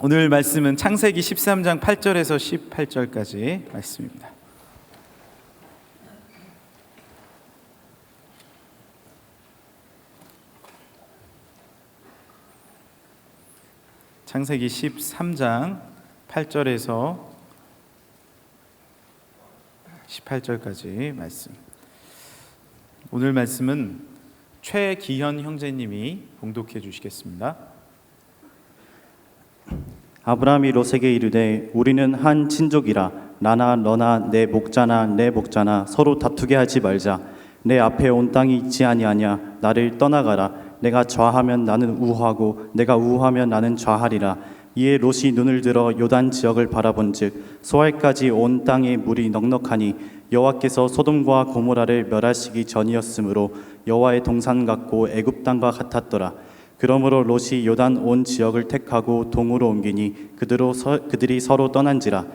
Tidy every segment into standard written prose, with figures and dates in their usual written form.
오늘 말씀은 창세기 13장 8절에서 18절까지 말씀입니다. 창세기 13장 8절에서 18절까지 말씀. 오늘 말씀은 최기현 형제님이 봉독해 주시겠습니다. 아브라함이 롯에게 이르되 우리는 한 친족이라 나나 너나 내 목자나 내 목자나 서로 다투게 하지 말자. 내 앞에 온 땅이 있지 아니하냐. 나를 떠나가라. 내가 좌하면 나는 우하고 내가 우하면 나는 좌하리라. 이에 롯이 눈을 들어 요단 지역을 바라본즉 소알까지 온 땅에 물이 넉넉하니 여호와께서 소돔과 고모라를 멸하시기 전이었으므로 여호와의 동산 같고 애굽 땅과 같았더라. 그러므로 롯이 요단 온 지역을 택하고 동으로 옮기니 그들이 서로 떠난지라.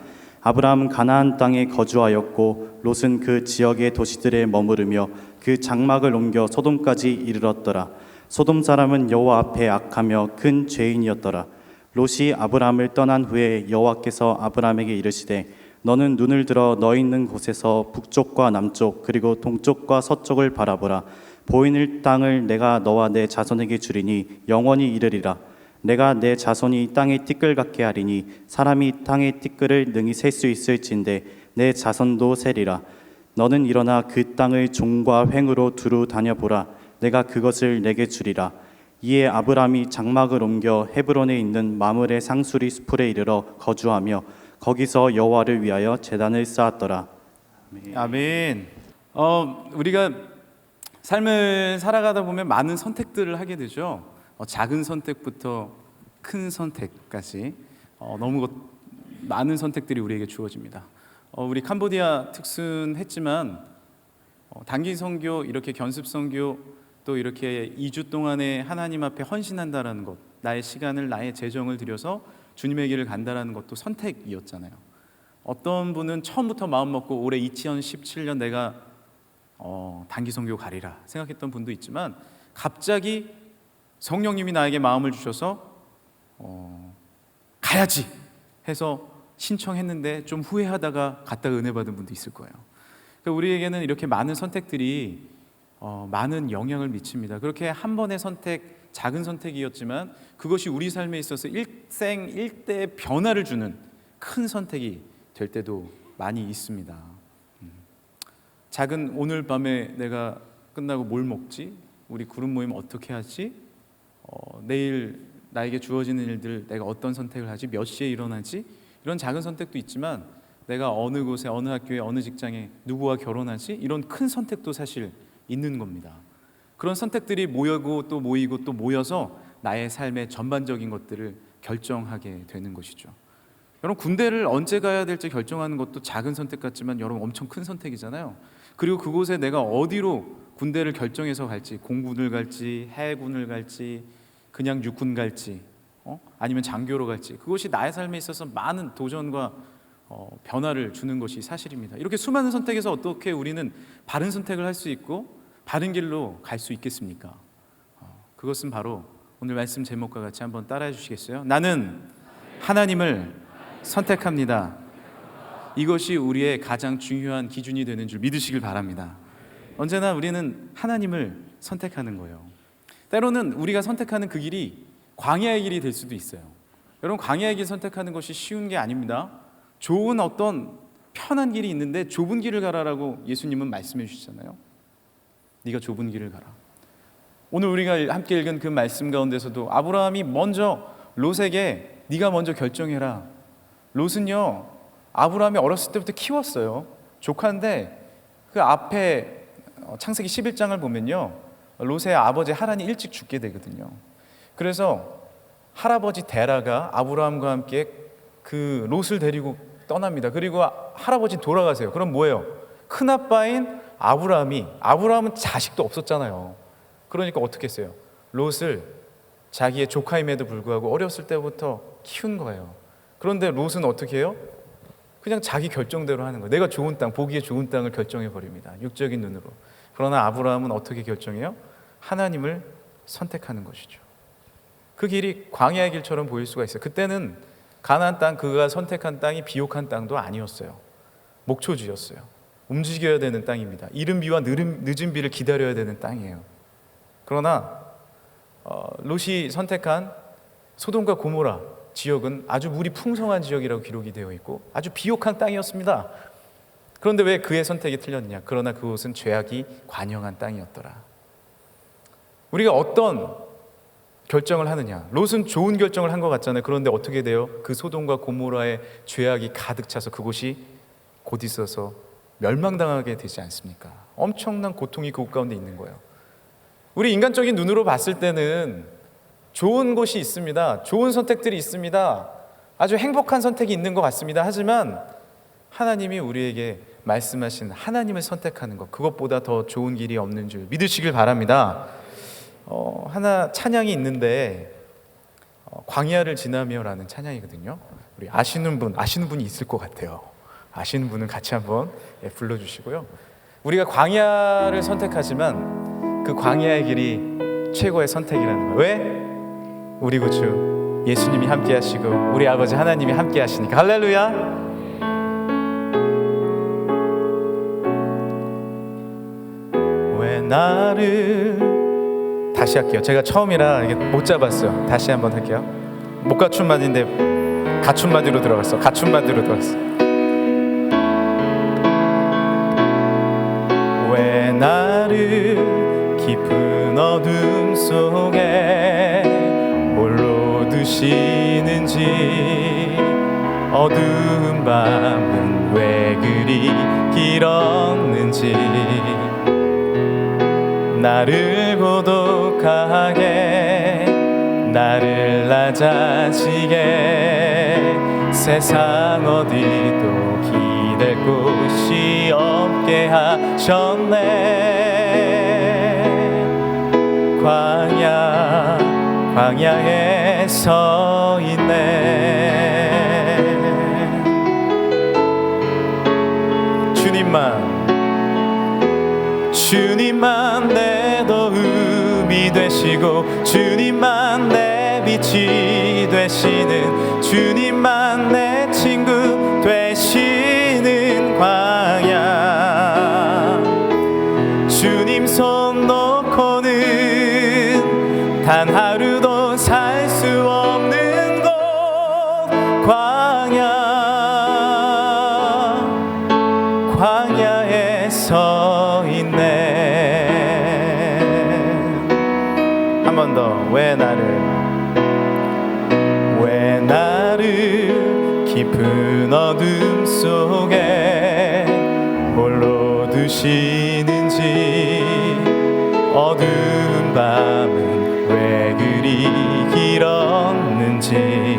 아브라함은 가나안 땅에 거주하였고 롯은 그 지역의 도시들에 머무르며 그 장막을 옮겨 소돔까지 이르렀더라. 소돔 사람은 여호와 앞에 악하며 큰 죄인이었더라. 롯이 아브라함을 떠난 후에 여호와께서 아브라함에게 이르시되 너는 눈을 들어 너 있는 곳에서 북쪽과 남쪽 그리고 동쪽과 서쪽을 바라보라. 보이는 땅을 내가 너와 내 자손에게 주리니 영원히 이르리라. 내가 내 자손이 땅의 티끌 같게 하리니 사람이 땅의 티끌을 능히 셀 수 있을진데 내 자손도 세리라. 너는 일어나 그 땅을 종과 횡으로 두루 다녀보라. 내가 그것을 내게 주리라. 이에 아브라함이 장막을 옮겨 헤브론에 있는 마므레 상수리 수풀에 이르러 거주하며 거기서 여호와를 위하여 제단을 쌓았더라. 아멘. 우리가 삶을 살아가다 보면 많은 선택들을 하게 되죠. 작은 선택부터 큰 선택까지 너무 많은 선택들이 우리에게 주어집니다. 우리 캄보디아 특순했지만 단기 선교, 이렇게 견습 선교, 또 이렇게 2주 동안에 하나님 앞에 헌신한다라는 것, 나의 시간을, 나의 재정을 들여서 주님의 길을 간다라는 것도 선택이었잖아요. 어떤 분은 처음부터 마음 먹고 올해 2017년 내가 단기 선교 가리라 생각했던 분도 있지만 갑자기 성령님이 나에게 마음을 주셔서 가야지 해서 신청했는데 좀 후회하다가 갔다 은혜 받은 분도 있을 거예요. 그러니까 우리에게는 이렇게 많은 선택들이 많은 영향을 미칩니다. 그렇게 한 번의 선택, 작은 선택이었지만 그것이 우리 삶에 있어서 일생일대의 변화를 주는 큰 선택이 될 때도 많이 있습니다. 작은 오늘 밤에 내가 끝나고 뭘 먹지? 우리 그룹 모임 어떻게 하지? 내일 나에게 주어지는 일들 내가 어떤 선택을 하지? 몇 시에 일어나지? 이런 작은 선택도 있지만 내가 어느 곳에, 어느 학교에, 어느 직장에 누구와 결혼하지? 이런 큰 선택도 사실 있는 겁니다. 그런 선택들이 모이고 또 모이고 또 모여서 나의 삶의 전반적인 것들을 결정하게 되는 것이죠. 여러분, 군대를 언제 가야 될지 결정하는 것도 작은 선택 같지만 여러분 엄청 큰 선택이잖아요. 그리고 그곳에 내가 어디로 군대를 결정해서 갈지, 공군을 갈지, 해군을 갈지, 그냥 육군 갈지, 아니면 장교로 갈지, 그것이 나의 삶에 있어서 많은 도전과 변화를 주는 것이 사실입니다. 이렇게 수많은 선택에서 어떻게 우리는 바른 선택을 할 수 있고 바른 길로 갈 수 있겠습니까? 그것은 바로 오늘 말씀 제목과 같이 한번 따라해 주시겠어요? 나는 하나님을 선택합니다. 이것이 우리의 가장 중요한 기준이 되는 줄 믿으시길 바랍니다. 언제나 우리는 하나님을 선택하는 거예요. 때로는 우리가 선택하는 그 길이 광야의 길이 될 수도 있어요. 여러분, 광야의 길 선택하는 것이 쉬운 게 아닙니다. 좋은 어떤 편한 길이 있는데 좁은 길을 가라라고 예수님은 말씀해 주시잖아요. 네가 좁은 길을 가라. 오늘 우리가 함께 읽은 그 말씀 가운데서도 아브라함이 먼저 롯에게 네가 먼저 결정해라. 롯은요, 아브라함이 어렸을 때부터 키웠어요. 조카인데 그 앞에 창세기 11장을 보면요, 롯의 아버지 하란이 일찍 죽게 되거든요. 그래서 할아버지 데라가 아브라함과 함께 그 롯을 데리고 떠납니다. 그리고 할아버지 돌아가세요. 그럼 뭐예요? 큰아빠인 아브라함은 자식도 없었잖아요. 그러니까 어떻게 했어요? 롯을 자기의 조카임에도 불구하고 어렸을 때부터 키운 거예요. 그런데 롯은 어떻게 해요? 그냥 자기 결정대로 하는 거예요. 내가 좋은 땅, 보기에 좋은 땅을 결정해 버립니다. 육적인 눈으로. 그러나 아브라함은 어떻게 결정해요? 하나님을 선택하는 것이죠. 그 길이 광야의 길처럼 보일 수가 있어요. 그때는 가나안 땅, 그가 선택한 땅이 비옥한 땅도 아니었어요. 목초지였어요. 움직여야 되는 땅입니다. 이른 비와 늦은 비를 기다려야 되는 땅이에요. 그러나 롯이 선택한 소돔과 고모라 지역은 아주 물이 풍성한 지역이라고 기록이 되어 있고 아주 비옥한 땅이었습니다. 그런데 왜 그의 선택이 틀렸냐? 그러나 그곳은 죄악이 관영한 땅이었더라. 우리가 어떤 결정을 하느냐? 롯은 좋은 결정을 한 것 같잖아요. 그런데 어떻게 돼요? 그 소돔과 고모라의 죄악이 가득 차서 그곳이 곧 있어서 멸망당하게 되지 않습니까? 엄청난 고통이 그곳 가운데 있는 거예요. 우리 인간적인 눈으로 봤을 때는 좋은 곳이 있습니다. 좋은 선택들이 있습니다. 아주 행복한 선택이 있는 것 같습니다. 하지만 하나님이 우리에게 말씀하신 하나님을 선택하는 것, 그것보다 더 좋은 길이 없는 줄 믿으시길 바랍니다. 하나 찬양이 있는데 광야를 지나며라는 찬양이거든요. 우리 아시는 분이 있을 것 같아요. 아시는 분은 같이 한번 불러주시고요. 우리가 광야를 선택하지만 그 광야의 길이 최고의 선택이라는 거예요. 왜? 우리 구주 예수님이 함께 하시고 우리 아버지 하나님이 함께 하시니까. 할렐루야. 왜 나를 다시 할게요. 제가 처음이라 이게 못 잡았어요. 다시 한번 할게요. 못 갖춘 마디인데 갖춘 마디로 들어갔어. 갖춘 마디로 들어갔어. 왜 나를 깊은 어둠 속에 홀로 두시는지, 어두운 밤은 왜 그리 길었는지, 나를 고독하게 나를 낮아지게 세상 어디도 기댈 곳이 없게 하셨네. 광야에 서 있네. 주님만 내 도움이 되시고 주님만 내 빛이 되시는, 주님만 내 친구 되시는 광야. 주님 손 놓고는 단 하루도 살 수 없는 곳, 광야에 서 있네. 한 번 더. 왜 나를 깊은 어둠 속에 홀로 두시는지, 어두운 밤은 왜 그리 길었는지,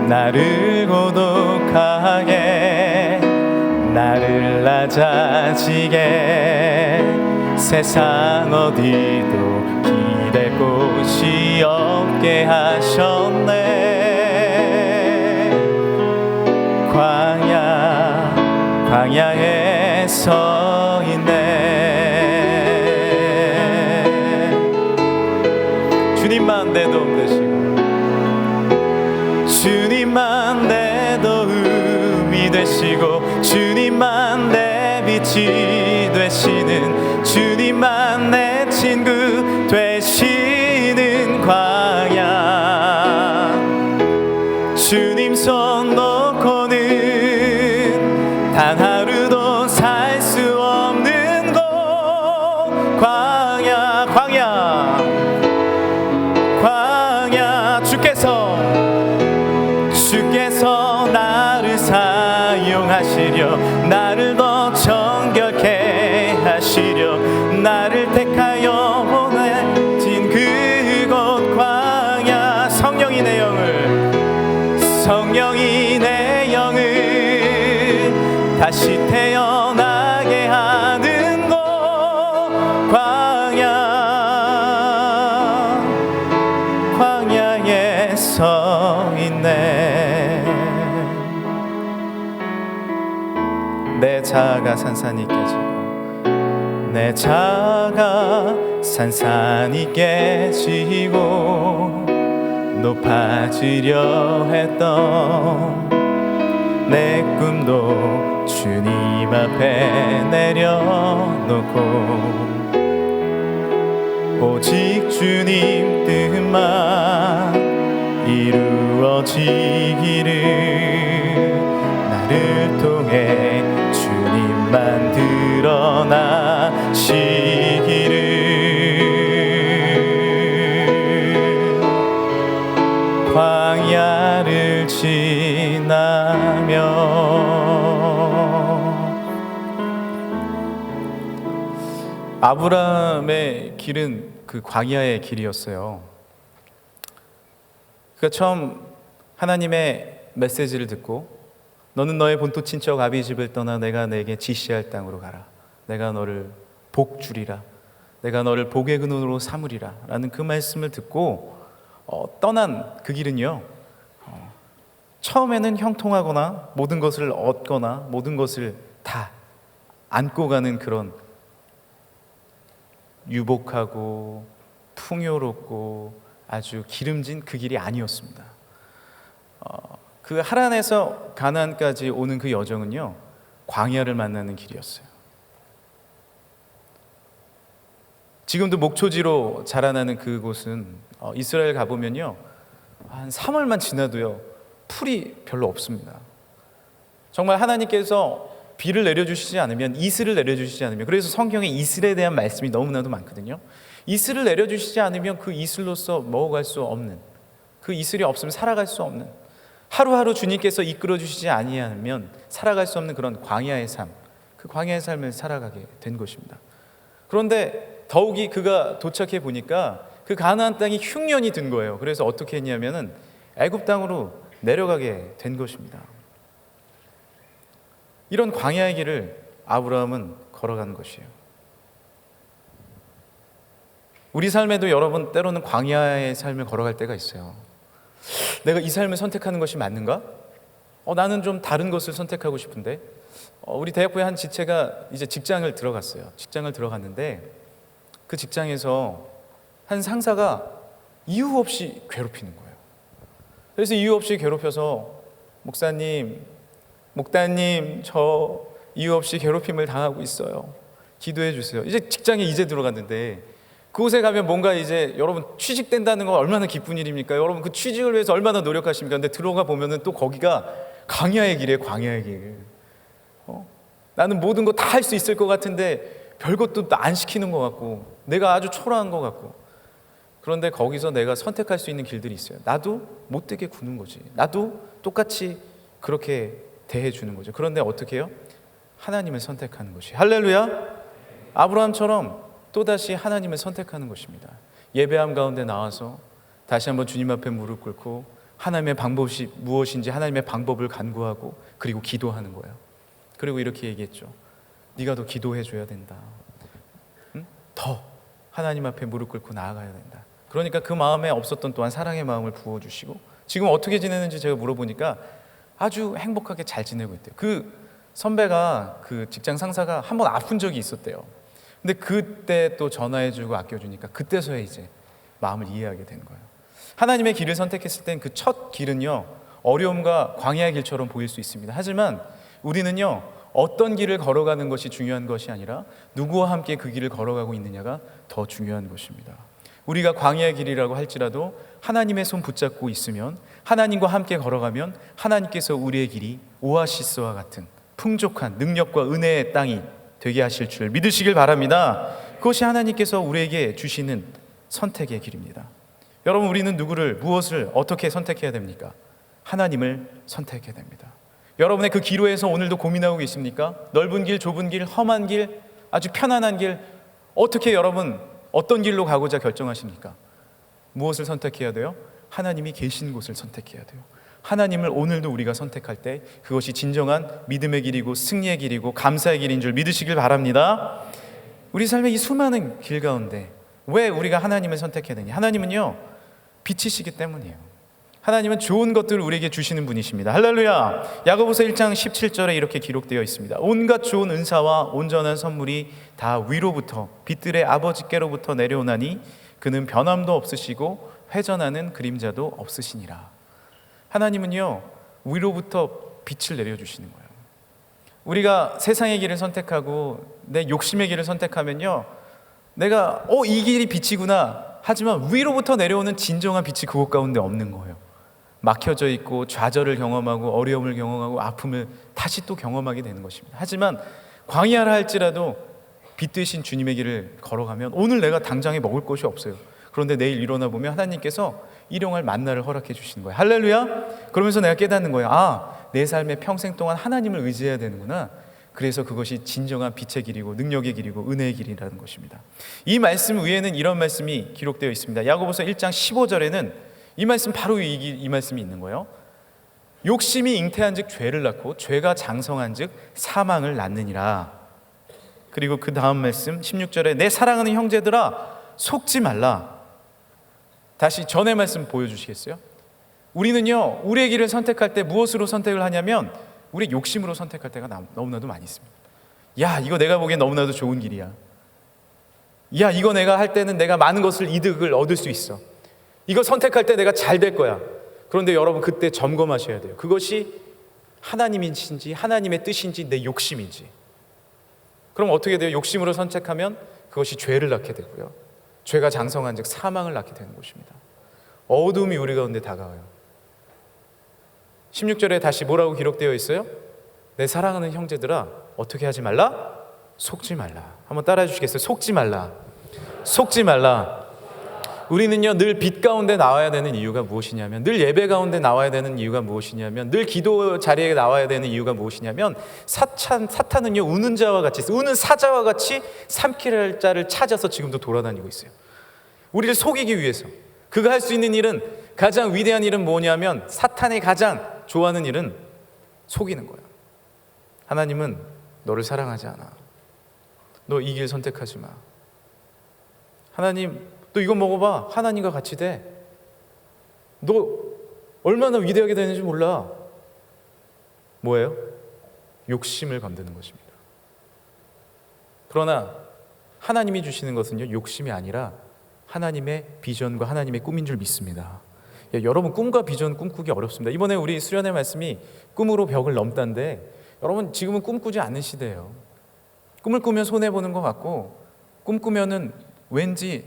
나를 고독하게 나를 낮아지게 세상 어디도 기댈 곳이 없게 하셨네. 광야에 서 있네. 주님만 내 도움 되시고 주님만 내 도움이 되시고 주님만 내 빛이 되시는, 주님만 내 친구 되시는 광야. 주님 손 놓고는 단 하루도 살 수 없는 곳, 광야. 주께서 나를 사용하시려, 나를 더 정결케 하시려, 나를 택하여 보내신 그곳 광야. 성령이 내 영을 다시 태어나게 하는 곳, 광야에 서 있네. 내 자아가 산산이 깨지고, 내 자아가 산산이 깨지고, 높아지려 했던 내 꿈도 주님 앞에 내려놓고 오직 주님 뜻만 이루어지기를, 나를 통해 주님만 드러나시기를. 광야를 지나며 아브라함의 길은 그 광야의 길이었어요. 그러니까 처음 하나님의 메시지를 듣고 너는 너의 본토 친척 아비 집을 떠나 내가 내게 지시할 땅으로 가라. 내가 너를 복 주리라. 내가 너를 복의 근원으로 삼으리라. 라는 그 말씀을 듣고 떠난 그 길은요, 처음에는 형통하거나 모든 것을 얻거나 모든 것을 다 안고 가는 그런 유복하고 풍요롭고 아주 기름진 그 길이 아니었습니다. 그 하란에서 가나안까지 오는 그 여정은요, 광야를 만나는 길이었어요. 지금도 목초지로 자라나는 그곳은 이스라엘 가보면요, 한 3월만 지나도요 풀이 별로 없습니다. 정말 하나님께서 비를 내려주시지 않으면, 이슬을 내려주시지 않으면, 그래서 성경에 이슬에 대한 말씀이 너무나도 많거든요. 이슬을 내려주시지 않으면 그 이슬로서 먹어갈 수 없는, 그 이슬이 없으면 살아갈 수 없는, 하루하루 주님께서 이끌어 주시지 아니하면 살아갈 수 없는 그런 광야의 삶, 그 광야의 삶을 살아가게 된 것입니다. 그런데 더욱이 그가 도착해 보니까 그 가나안 땅이 흉년이 든 거예요. 그래서 어떻게 했냐면은 애굽 땅으로 내려가게 된 것입니다. 이런 광야의 길을 아브라함은 걸어가는 것이에요. 우리 삶에도 여러분 때로는 광야의 삶을 걸어갈 때가 있어요. 내가 이 삶을 선택하는 것이 맞는가? 나는 좀 다른 것을 선택하고 싶은데. 우리 대학부의 한 지체가 이제 직장을 들어갔어요. 직장을 들어갔는데 그 직장에서 한 상사가 이유 없이 괴롭히는 거예요. 그래서 이유 없이 괴롭혀서 목사님, 저 이유 없이 괴롭힘을 당하고 있어요. 기도해 주세요. 이제 직장에 이제 들어갔는데 그곳에 가면 뭔가 이제 여러분 취직된다는 건 얼마나 기쁜 일입니까? 여러분 그 취직을 위해서 얼마나 노력하십니까? 근데 들어가 보면은 또 거기가 광야의 길이에요. 광야의 길. 나는 모든 거 다 할 수 있을 것 같은데 별것도 안 시키는 것 같고 내가 아주 초라한 것 같고, 그런데 거기서 내가 선택할 수 있는 길들이 있어요. 나도 못되게 구는 거지. 나도 똑같이 그렇게 대해주는 거죠. 그런데 어떻게 해요? 하나님을 선택하는 것이. 할렐루야. 아브라함처럼 또다시 하나님을 선택하는 것입니다. 예배함 가운데 나와서 다시 한번 주님 앞에 무릎 꿇고 하나님의 방법이 무엇인지 하나님의 방법을 간구하고 그리고 기도하는 거예요. 그리고 이렇게 얘기했죠. 네가 더 기도해 줘야 된다. 더 하나님 앞에 무릎 꿇고 나아가야 된다. 그러니까 그 마음에 없었던 또한 사랑의 마음을 부어주시고 지금 어떻게 지내는지 제가 물어보니까 아주 행복하게 잘 지내고 있대요. 그 선배가, 그 직장 상사가 한 번 아픈 적이 있었대요. 근데 그때 또 전화해주고 아껴주니까 그때서야 이제 마음을 이해하게 된 거예요. 하나님의 길을 선택했을 땐 그 첫 길은요, 어려움과 광야의 길처럼 보일 수 있습니다. 하지만 우리는요, 어떤 길을 걸어가는 것이 중요한 것이 아니라 누구와 함께 그 길을 걸어가고 있느냐가 더 중요한 것입니다. 우리가 광야의 길이라고 할지라도 하나님의 손 붙잡고 있으면, 하나님과 함께 걸어가면 하나님께서 우리의 길이 오아시스와 같은 풍족한 능력과 은혜의 땅이 되게 하실 줄 믿으시길 바랍니다. 그것이 하나님께서 우리에게 주시는 선택의 길입니다. 여러분, 우리는 누구를, 무엇을 어떻게 선택해야 됩니까? 하나님을 선택해야 됩니다. 여러분의 그 기로에서 오늘도 고민하고 계십니까? 넓은 길, 좁은 길, 험한 길, 아주 편안한 길, 어떻게 여러분 어떤 길로 가고자 결정하십니까? 무엇을 선택해야 돼요? 하나님이 계신 곳을 선택해야 돼요. 하나님을 오늘도 우리가 선택할 때 그것이 진정한 믿음의 길이고 승리의 길이고 감사의 길인 줄 믿으시길 바랍니다. 우리 삶의 이 수많은 길 가운데 왜 우리가 하나님을 선택해야 되냐? 하나님은요, 빛이시기 때문이에요. 하나님은 좋은 것들을 우리에게 주시는 분이십니다. 할렐루야. 야고보서 1장 17절에 이렇게 기록되어 있습니다. 온갖 좋은 은사와 온전한 선물이 다 위로부터 빛들의 아버지께로부터 내려오나니 그는 변함도 없으시고 회전하는 그림자도 없으시니라. 하나님은요, 위로부터 빛을 내려주시는 거예요. 우리가 세상의 길을 선택하고 내 욕심의 길을 선택하면요, 내가 이 길이 빛이구나 하지만 위로부터 내려오는 진정한 빛이 그곳 가운데 없는 거예요. 막혀져 있고 좌절을 경험하고 어려움을 경험하고 아픔을 다시 또 경험하게 되는 것입니다. 하지만 광야라 할지라도 빛 되신 주님의 길을 걸어가면 오늘 내가 당장에 먹을 것이 없어요. 그런데 내일 일어나 보면 하나님께서 일용할 만나를 허락해 주시는 거예요. 할렐루야. 그러면서 내가 깨닫는 거예요. 내 삶의 평생 동안 하나님을 의지해야 되는구나. 그래서 그것이 진정한 빛의 길이고 능력의 길이고 은혜의 길이라는 것입니다. 이 말씀 위에는 이런 말씀이 기록되어 있습니다. 야고보서 1장 15절에는 이 말씀, 바로 이 말씀이 있는 거예요. 욕심이 잉태한 즉 죄를 낳고 죄가 장성한 즉 사망을 낳느니라. 그리고 그 다음 말씀 16절에 내 사랑하는 형제들아 속지 말라. 다시 전의 말씀 보여주시겠어요? 우리는요, 우리의 길을 선택할 때 무엇으로 선택을 하냐면 우리 욕심으로 선택할 때가 너무나도 많이 있습니다. 야, 이거 내가 보기엔 너무나도 좋은 길이야. 야, 이거 내가 할 때는 내가 많은 것을 이득을 얻을 수 있어. 이거 선택할 때 내가 잘 될 거야. 그런데 여러분, 그때 점검하셔야 돼요. 그것이 하나님이신지 하나님의 뜻인지 내 욕심인지. 그럼 어떻게 돼요? 욕심으로 선택하면 그것이 죄를 낳게 되고요, 죄가 장성한 즉 사망을 낳게 되는 것입니다. 어둠이 우리 가운데 다가와요. 16절에 다시 뭐라고 기록되어 있어요? 내 사랑하는 형제들아 어떻게 하지 말라? 속지 말라. 한번 따라해 주시겠어요? 속지 말라. 속지 말라. 우리는요, 늘 빛 가운데 나와야 되는 이유가 무엇이냐면, 늘 예배 가운데 나와야 되는 이유가 무엇이냐면, 늘 기도 자리에 나와야 되는 이유가 무엇이냐면, 사탄은요, 우는 사자와 같이 삼킬 할 자를 찾아서 지금도 돌아다니고 있어요. 우리를 속이기 위해서. 그가 할 수 있는 일은, 가장 위대한 일은 뭐냐면, 사탄이 가장 좋아하는 일은 속이는 거야. 하나님은 너를 사랑하지 않아. 너 이 길 선택하지 마. 하나님, 너 이거 먹어봐. 하나님과 같이 돼. 너 얼마나 위대하게 되는지 몰라. 뭐예요? 욕심을 건드는 것입니다. 그러나 하나님이 주시는 것은요, 욕심이 아니라 하나님의 비전과 하나님의 꿈인 줄 믿습니다. 여러분, 꿈과 비전 꿈꾸기 어렵습니다. 이번에 우리 수련의 말씀이 꿈으로 벽을 넘다인데, 여러분 지금은 꿈꾸지 않는 시대예요. 꿈을 꾸면 손해보는 것 같고, 꿈꾸면은 왠지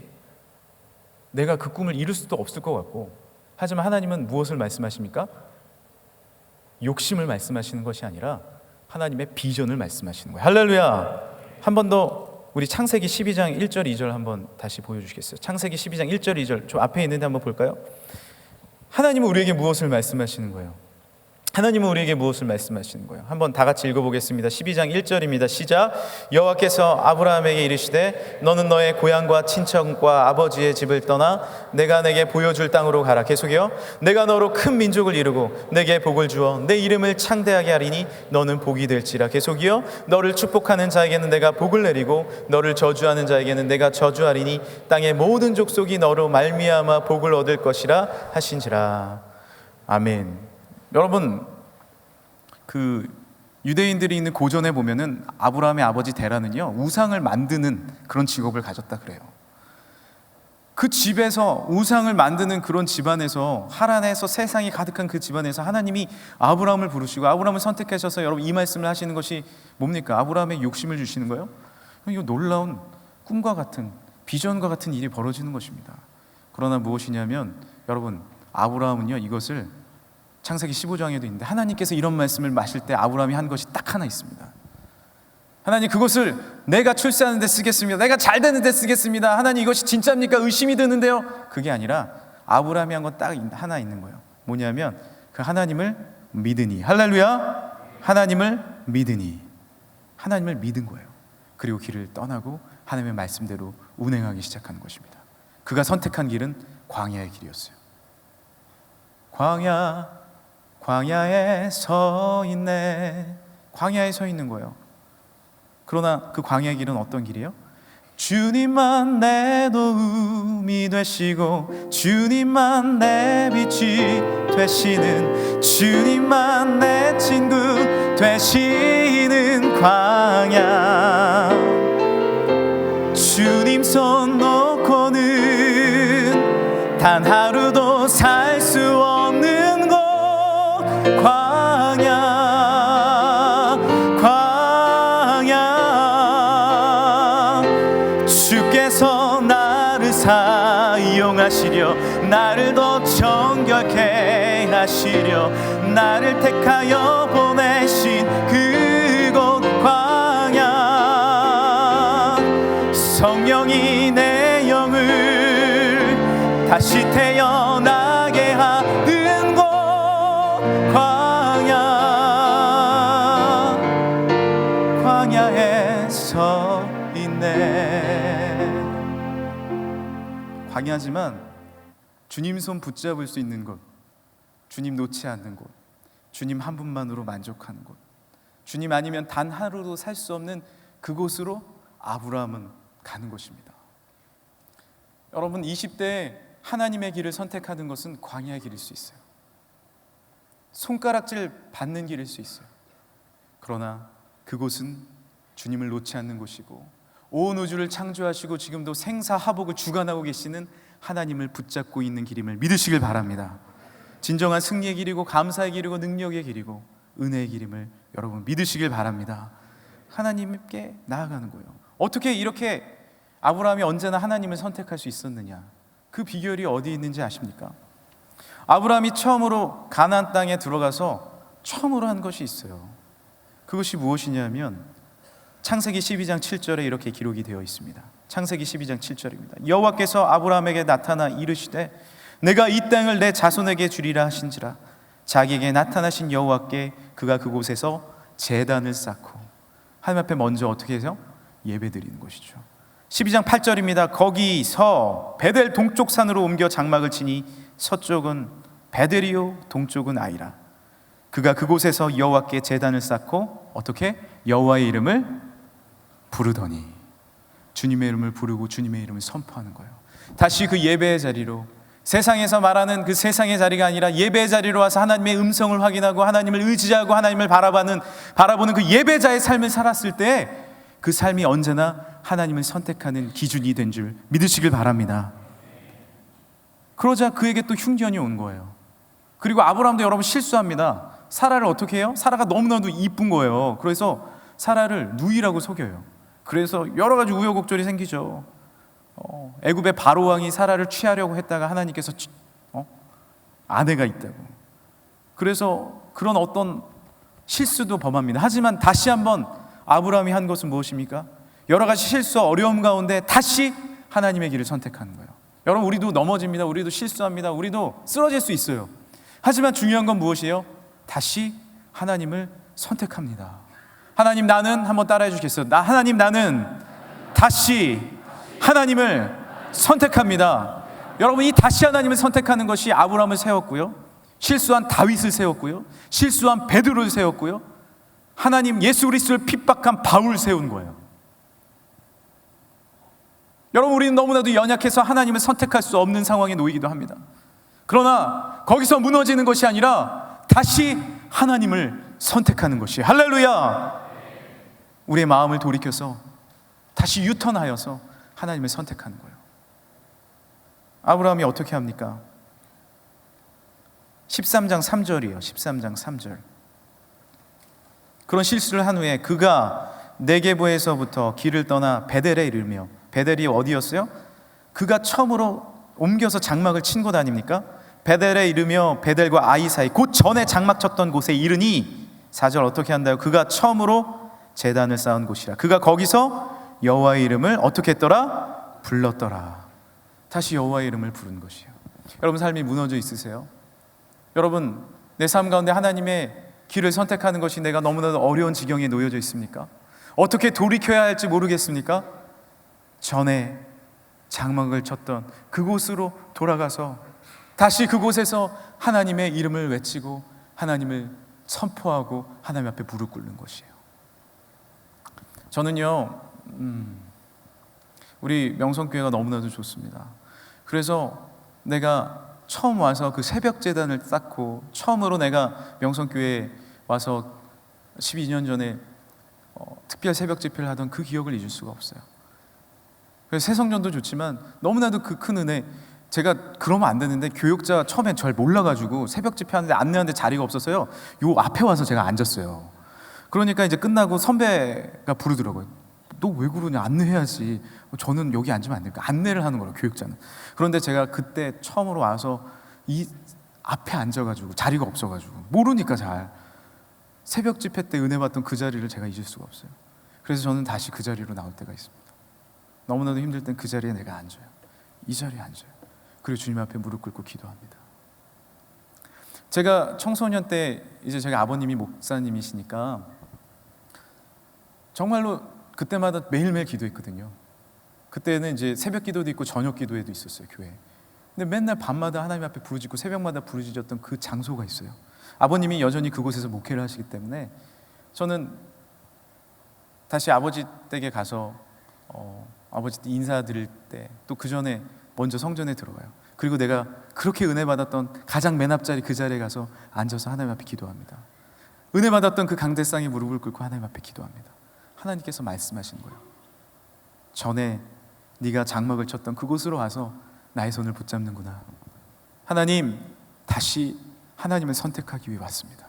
내가 그 꿈을 이룰 수도 없을 것 같고, 하지만 하나님은 무엇을 말씀하십니까? 욕심을 말씀하시는 것이 아니라 하나님의 비전을 말씀하시는 거예요. 할렐루야. 한 번 더 우리 창세기 12장 1절 2절 한번 다시 보여주시겠어요? 창세기 12장 1절 2절 저 앞에 있는데 한번 볼까요? 하나님은 우리에게 무엇을 말씀하시는 거예요? 하나님은 우리에게 무엇을 말씀하시는 거예요? 한번 다 같이 읽어보겠습니다. 12장 1절입니다. 시작. 여호와께서 아브라함에게 이르시되 너는 너의 고향과 친척과 아버지의 집을 떠나 내가 내게 보여줄 땅으로 가라. 계속이요. 내가 너로 큰 민족을 이루고 내게 복을 주어 내 이름을 창대하게 하리니 너는 복이 될지라. 계속이요. 너를 축복하는 자에게는 내가 복을 내리고 너를 저주하는 자에게는 내가 저주하리니 땅의 모든 족속이 너로 말미암아 복을 얻을 것이라 하신지라. 아멘. 여러분, 그 유대인들이 있는 고전에 보면은 아브라함의 아버지 데라는요, 우상을 만드는 그런 직업을 가졌다 그래요. 그 집에서, 우상을 만드는 그런 집안에서, 하란에서, 세상이 가득한 그 집안에서 하나님이 아브라함을 부르시고 아브라함을 선택하셔서 여러분 이 말씀을 하시는 것이 뭡니까? 아브라함의 욕심을 주시는 거예요? 이거 놀라운 꿈과 같은, 비전과 같은 일이 벌어지는 것입니다. 그러나 무엇이냐면, 여러분, 아브라함은요, 이것을 창세기 15장에도 있는데, 하나님께서 이런 말씀을 하실 때 아브라함이 한 것이 딱 하나 있습니다. 하나님, 그것을 내가 출세하는 데 쓰겠습니다. 내가 잘 되는 데 쓰겠습니다. 하나님, 이것이 진짜입니까? 의심이 드는데요. 그게 아니라 아브라함이 한 건 딱 하나 있는 거예요. 뭐냐면 그 하나님을 믿으니. 할렐루야. 하나님을 믿으니. 하나님을 믿은 거예요. 그리고 길을 떠나고 하나님의 말씀대로 운행하기 시작하는 것입니다. 그가 선택한 길은 광야의 길이었어요. 광야에 서 있네. 광야에 서 있는 거예요. 그러나 그 광야의 길은 어떤 길이에요? 주님만 내 도움이 되시고 주님만 내 빛이 되시는, 주님만 내 친구 되시는 광야. 주님 손 놓고는 단 하루도 살 수 없는 곳 광야 주께서 나를 사용하시려 나를 더 정결케 하시려 나를 택하여 보내신 그곳 광야 성령이 내 영을 다시 태어나게 하는 곳 광야에 서 있네. 광야지만 주님 손 붙잡을 수 있는 곳, 주님 놓지 않는 곳, 주님 한 분만으로 만족하는 곳, 주님 아니면 단 하루도 살 수 없는 그곳으로 아브라함은 가는 것입니다. 여러분 20대에 하나님의 길을 선택하는 것은 광야의 길일 수 있어요. 손가락질 받는 길일 수 있어요. 그러나 그곳은 주님을 놓지 않는 곳이고 온 우주를 창조하시고 지금도 생사하복을 주관하고 계시는 하나님을 붙잡고 있는 길임을 믿으시길 바랍니다. 진정한 승리의 길이고 감사의 길이고 능력의 길이고 은혜의 길임을 여러분 믿으시길 바랍니다. 하나님께 나아가는 거예요. 어떻게 이렇게 아브라함이 언제나 하나님을 선택할 수 있었느냐? 그 비결이 어디 있는지 아십니까? 아브라함이 처음으로 가나안 땅에 들어가서 처음으로 한 것이 있어요. 그것이 무엇이냐면 창세기 12장 7절에 이렇게 기록이 되어 있습니다. 창세기 12장 7절입니다. 여호와께서 아브라함에게 나타나 이르시되 내가 이 땅을 내 자손에게 주리라 하신지라. 자기에게 나타나신 여호와께 그가 그곳에서 제단을 쌓고 하나님 앞에 먼저 어떻게 해서 예배드리는 것이죠. 12장 8절입니다. 거기서 베델 동쪽 산으로 옮겨 장막을 치니 서쪽은 베델이요 동쪽은 아이라. 그가 그곳에서 여호와께 제단을 쌓고 어떻게 여호와의 이름을 부르더니 주님의 이름을 부르고 주님의 이름을 선포하는 거예요. 다시 그 예배의 자리로, 세상에서 말하는 그 세상의 자리가 아니라 예배의 자리로 와서 하나님의 음성을 확인하고 하나님을 의지하고 하나님을 바라보는 그 예배자의 삶을 살았을 때 그 삶이 언제나 하나님을 선택하는 기준이 된 줄 믿으시길 바랍니다. 그러자 그에게 또 흉년이 온 거예요. 그리고 아브라함도 여러분 실수합니다. 사라를 어떻게 해요? 사라가 너무나도 이쁜 거예요. 그래서 사라를 누이라고 속여요. 그래서 여러 가지 우여곡절이 생기죠. 애굽의 바로 왕이 사라를 취하려고 했다가 하나님께서 아내가 있다고. 그래서 그런 어떤 실수도 범합니다. 하지만 다시 한번 아브라함이 한 것은 무엇입니까? 여러 가지 실수와 어려움 가운데 다시 하나님의 길을 선택하는 거예요. 여러분 우리도 넘어집니다. 우리도 실수합니다. 우리도 쓰러질 수 있어요. 하지만 중요한 건 무엇이에요? 다시 하나님을 선택합니다. 하나님 나는 한번 따라해 주시겠어요? 하나님 나는 다시 하나님을 선택합니다. 여러분 이 다시 하나님을 선택하는 것이 아브라함을 세웠고요, 실수한 다윗을 세웠고요, 실수한 베드로를 세웠고요, 하나님 예수 그리스도를 핍박한 바울을 세운 거예요. 여러분 우리는 너무나도 연약해서 하나님을 선택할 수 없는 상황에 놓이기도 합니다. 그러나 거기서 무너지는 것이 아니라 다시 하나님을 선택하는 것이, 할렐루야! 우리의 마음을 돌이켜서 다시 유턴하여서 하나님을 선택하는 거예요. 아브라함이 어떻게 합니까? 13장 3절이에요. 13장 3절. 그런 실수를 한 후에 그가 네게보에서부터 길을 떠나 베델에 이르며, 베델이 어디였어요? 그가 처음으로 옮겨서 장막을 친 곳 아닙니까? 베델에 이르며 베델과 아이 사이 곧 전에 장막 쳤던 곳에 이르니 4절 어떻게 한다요? 그가 처음으로 제단을 쌓은 곳이라. 그가 거기서 여호와의 이름을 어떻게 했더라? 불렀더라. 다시 여호와의 이름을 부른 것이에요. 여러분 삶이 무너져 있으세요? 여러분 내 삶 가운데 하나님의 길을 선택하는 것이 내가 너무나도 어려운 지경에 놓여져 있습니까? 어떻게 돌이켜야 할지 모르겠습니까? 전에 장막을 쳤던 그곳으로 돌아가서 다시 그곳에서 하나님의 이름을 외치고 하나님을 선포하고 하나님 앞에 무릎 꿇는 것이에요. 저는요 우리 명성교회가 너무나도 좋습니다. 그래서 내가 처음 와서 그 새벽 제단을 쌓고 처음으로 내가 명성교회에 와서 12년 전에 특별 새벽 집회를 하던 그 기억을 잊을 수가 없어요. 그래서 새성전도 좋지만 너무나도 그 큰 은혜, 제가 그러면 안 되는데 교육자 처음엔 잘 몰라가지고 새벽 집회하는데 안내하는데 자리가 없어서요. 요 앞에 와서 제가 앉았어요. 그러니까 이제 끝나고 선배가 부르더라고요. 너 왜 그러냐? 안내해야지. 저는 여기 앉으면 안 될까? 안내를 하는 거예요, 교육자는. 그런데 제가 그때 처음으로 와서 이 앞에 앉아가지고 자리가 없어가지고 모르니까 잘 새벽 집회 때 은혜 받던 그 자리를 제가 잊을 수가 없어요. 그래서 저는 다시 그 자리로 나올 때가 있습니다. 너무나도 힘들 땐 그 자리에 내가 앉아요. 이 자리에 앉아요. 그리고 주님 앞에 무릎 꿇고 기도합니다. 제가 청소년 때 이제 제가 아버님이 목사님이시니까 정말로 그때마다 매일매일 기도했거든요. 그때는 이제 새벽 기도도 있고 저녁 기도회도 있었어요, 교회에. 근데 맨날 밤마다 하나님 앞에 부르짖고 새벽마다 부르짖었던 그 장소가 있어요. 아버님이 여전히 그곳에서 목회를 하시기 때문에 저는 다시 아버지 댁에 가서 아버지 인사드릴 때 또 그 전에 먼저 성전에 들어가요. 그리고 내가 그렇게 은혜 받았던 가장 맨 앞자리 그 자리에 가서 앉아서 하나님 앞에 기도합니다. 은혜 받았던 그 강대상에 무릎을 꿇고 하나님 앞에 기도합니다. 하나님께서 말씀하시는 거예요. 전에 네가 장막을 쳤던 그곳으로 와서 나의 손을 붙잡는구나. 하나님, 다시 하나님을 선택하기 위해 왔습니다.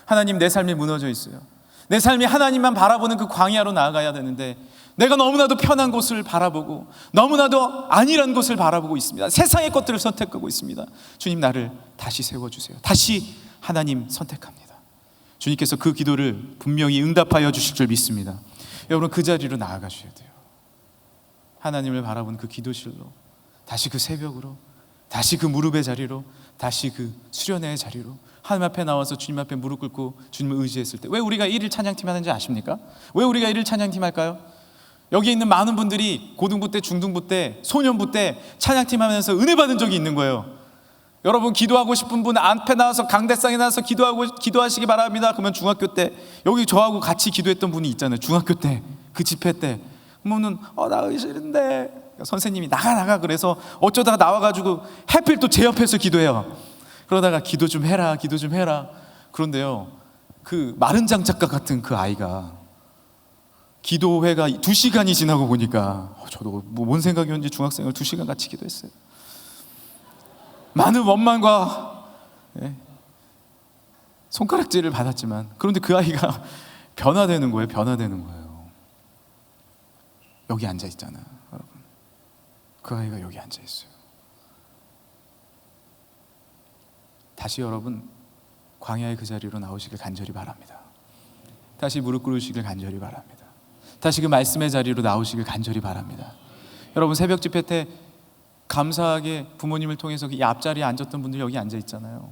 하나님, 내 삶이 무너져 있어요. 내 삶이 하나님만 바라보는 그 광야로 나아가야 되는데 내가 너무나도 편한 곳을 바라보고 너무나도 아니란 곳을 바라보고 있습니다. 세상의 것들을 선택하고 있습니다. 주님, 나를 다시 세워주세요. 다시 하나님 선택합니다. 주님께서 그 기도를 분명히 응답하여 주실 줄 믿습니다. 여러분, 그 자리로 나아가셔야 돼요. 하나님을 바라본 그 기도실로, 다시 그 새벽으로, 다시 그 무릎의 자리로, 다시 그 수련회의 자리로 하나님 앞에 나와서 주님 앞에 무릎 꿇고 주님을 의지했을 때, 왜 우리가 1일 찬양팀 하는지 아십니까? 왜 우리가 1일 찬양팀 할까요? 여기 있는 많은 분들이 고등부 때, 중등부 때, 소년부 때 찬양팀 하면서 은혜 받은 적이 있는 거예요. 여러분, 기도하고 싶은 분 앞에 나와서 강대상에 나와서 기도하시기 바랍니다. 그러면 중학교 때 여기 저하고 같이 기도했던 분이 있잖아요. 중학교 때 그 집회 때 그러면은 나가기 싫은데 선생님이 나가 그래서 어쩌다가 나와가지고 하필 또 제 옆에서 기도해요. 그러다가 기도 좀 해라. 그런데요, 그 마른 장작과 같은 그 아이가 기도회가 2시간이 지나고 보니까 저도 뭔 생각이었는지 중학생을 2시간 같이 기도했어요. 많은 원망과 손가락질을 받았지만, 그런데 그 아이가 변화되는 거예요. 여기 앉아 있잖아, 여러분. 그 아이가 여기 앉아 있어요. 다시 여러분, 광야의 그 자리로 나오시길 간절히 바랍니다. 다시 무릎 꿇으시길 간절히 바랍니다. 다시 그 말씀의 자리로 나오시길 간절히 바랍니다. 여러분, 새벽 집회 때 감사하게 부모님을 통해서 이 앞자리에 앉았던 분들 여기 앉아 있잖아요.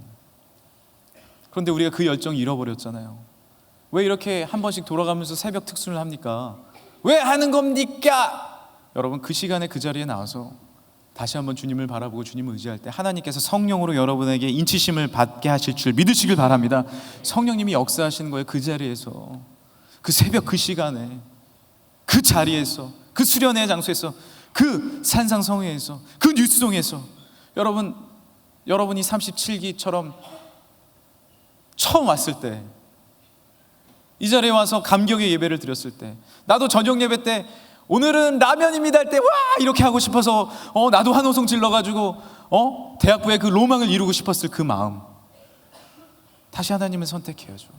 그런데 우리가 그 열정 잃어버렸잖아요. 왜 이렇게 한 번씩 돌아가면서 새벽 특순을 합니까? 왜 하는 겁니까? 여러분, 그 시간에 그 자리에 나와서 다시 한번 주님을 바라보고 주님을 의지할 때 하나님께서 성령으로 여러분에게 인치심을 받게 하실 줄 믿으시길 바랍니다. 성령님이 역사하시는 거예요. 그 자리에서, 그 새벽 그 시간에, 그 자리에서, 그 수련회 장소에서, 그 산상성회에서, 그 뉴스송에서. 여러분이 37기처럼 처음 왔을 때, 이 자리에 와서 감격의 예배를 드렸을 때, 나도 저녁 예배 때 오늘은 라면입니다 할 때 와 이렇게 하고 싶어서 나도 한호송 질러가지고 대학부의 그 로망을 이루고 싶었을 그 마음, 다시 하나님을 선택해야죠.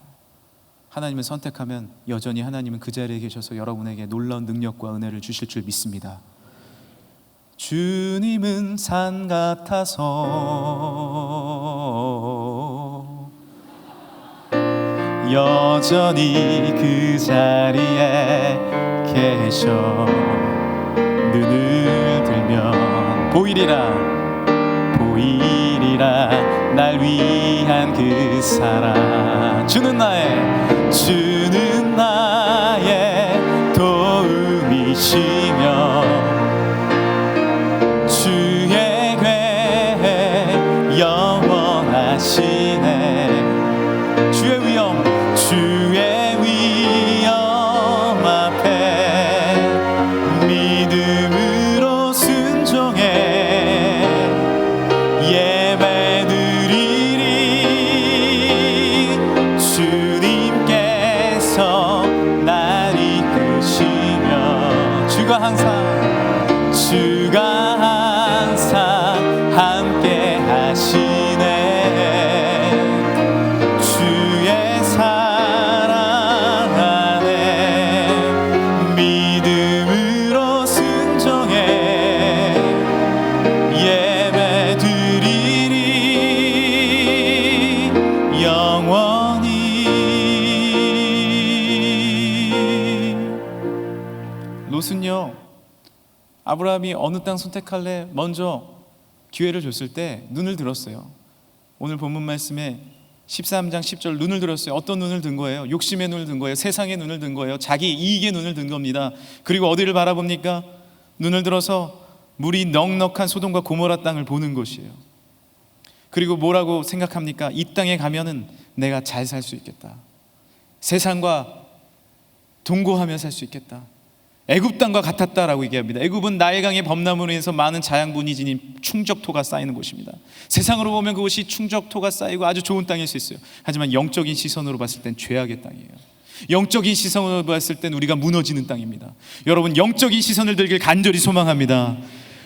하나님을 선택하면 여전히 하나님은 그 자리에 계셔서 여러분에게 놀라운 능력과 은혜를 주실 줄 믿습니다. 주님은 산 같아서 여전히 그 자리에 계셔. 눈을 들면 보이리라 날 위한 그 사랑. 주는 나의 도움이시며 주의 궤 영원하시네. 주의 위엄 앞에 믿음으로 순종해 예배 드리리. 주님께서 날 이끄시며 아브라함이 어느 땅 선택할래 먼저 기회를 줬을 때 눈을 들었어요. 오늘 본문 말씀에 13장 10절 눈을 들었어요. 어떤 눈을 든 거예요? 욕심의 눈을 든 거예요. 세상의 눈을 든 거예요. 자기 이익의 눈을 든 겁니다. 그리고 어디를 바라봅니까? 눈을 들어서 물이 넉넉한 소돔과 고모라 땅을 보는 것이에요. 그리고 뭐라고 생각합니까? 이 땅에 가면은 내가 잘 살 수 있겠다. 세상과 동거하며 살 수 있겠다. 애굽 땅과 같았다라고 얘기합니다. 애굽은 나일강의 범람으로 인해서 많은 자양분이 지닌 충적토가 쌓이는 곳입니다. 세상으로 보면 그곳이 충적토가 쌓이고 아주 좋은 땅일 수 있어요. 하지만 영적인 시선으로 봤을 땐 죄악의 땅이에요. 영적인 시선으로 봤을 땐 우리가 무너지는 땅입니다. 여러분, 영적인 시선을 들길 간절히 소망합니다.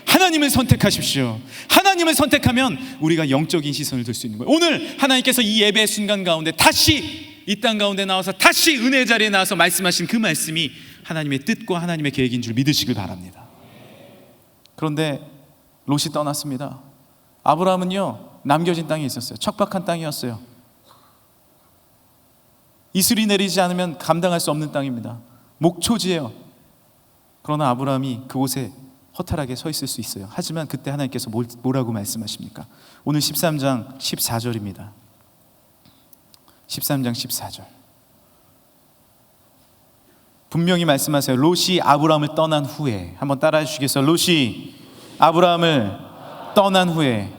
하나님을 선택하십시오. 하나님을 선택하면 우리가 영적인 시선을 들 수 있는 거예요. 오늘 하나님께서 이 예배의 순간 가운데 다시 이 땅 가운데 나와서 다시 은혜의 자리에 나와서 말씀하신 그 말씀이 하나님의 뜻과 하나님의 계획인 줄 믿으시길 바랍니다. 그런데 롯이 떠났습니다. 아브라함은요, 남겨진 땅에 있었어요. 척박한 땅이었어요. 이슬이 내리지 않으면 감당할 수 없는 땅입니다. 목초지예요. 그러나 아브라함이 그곳에 허탈하게 서 있을 수 있어요. 하지만 그때 하나님께서 뭐라고 말씀하십니까? 오늘 13장 14절입니다. 13장 14절 분명히 말씀하세요. 롯이 아브라함을 떠난 후에, 한번 따라해 주시겠어요? 롯이 아브라함을 떠난 후에,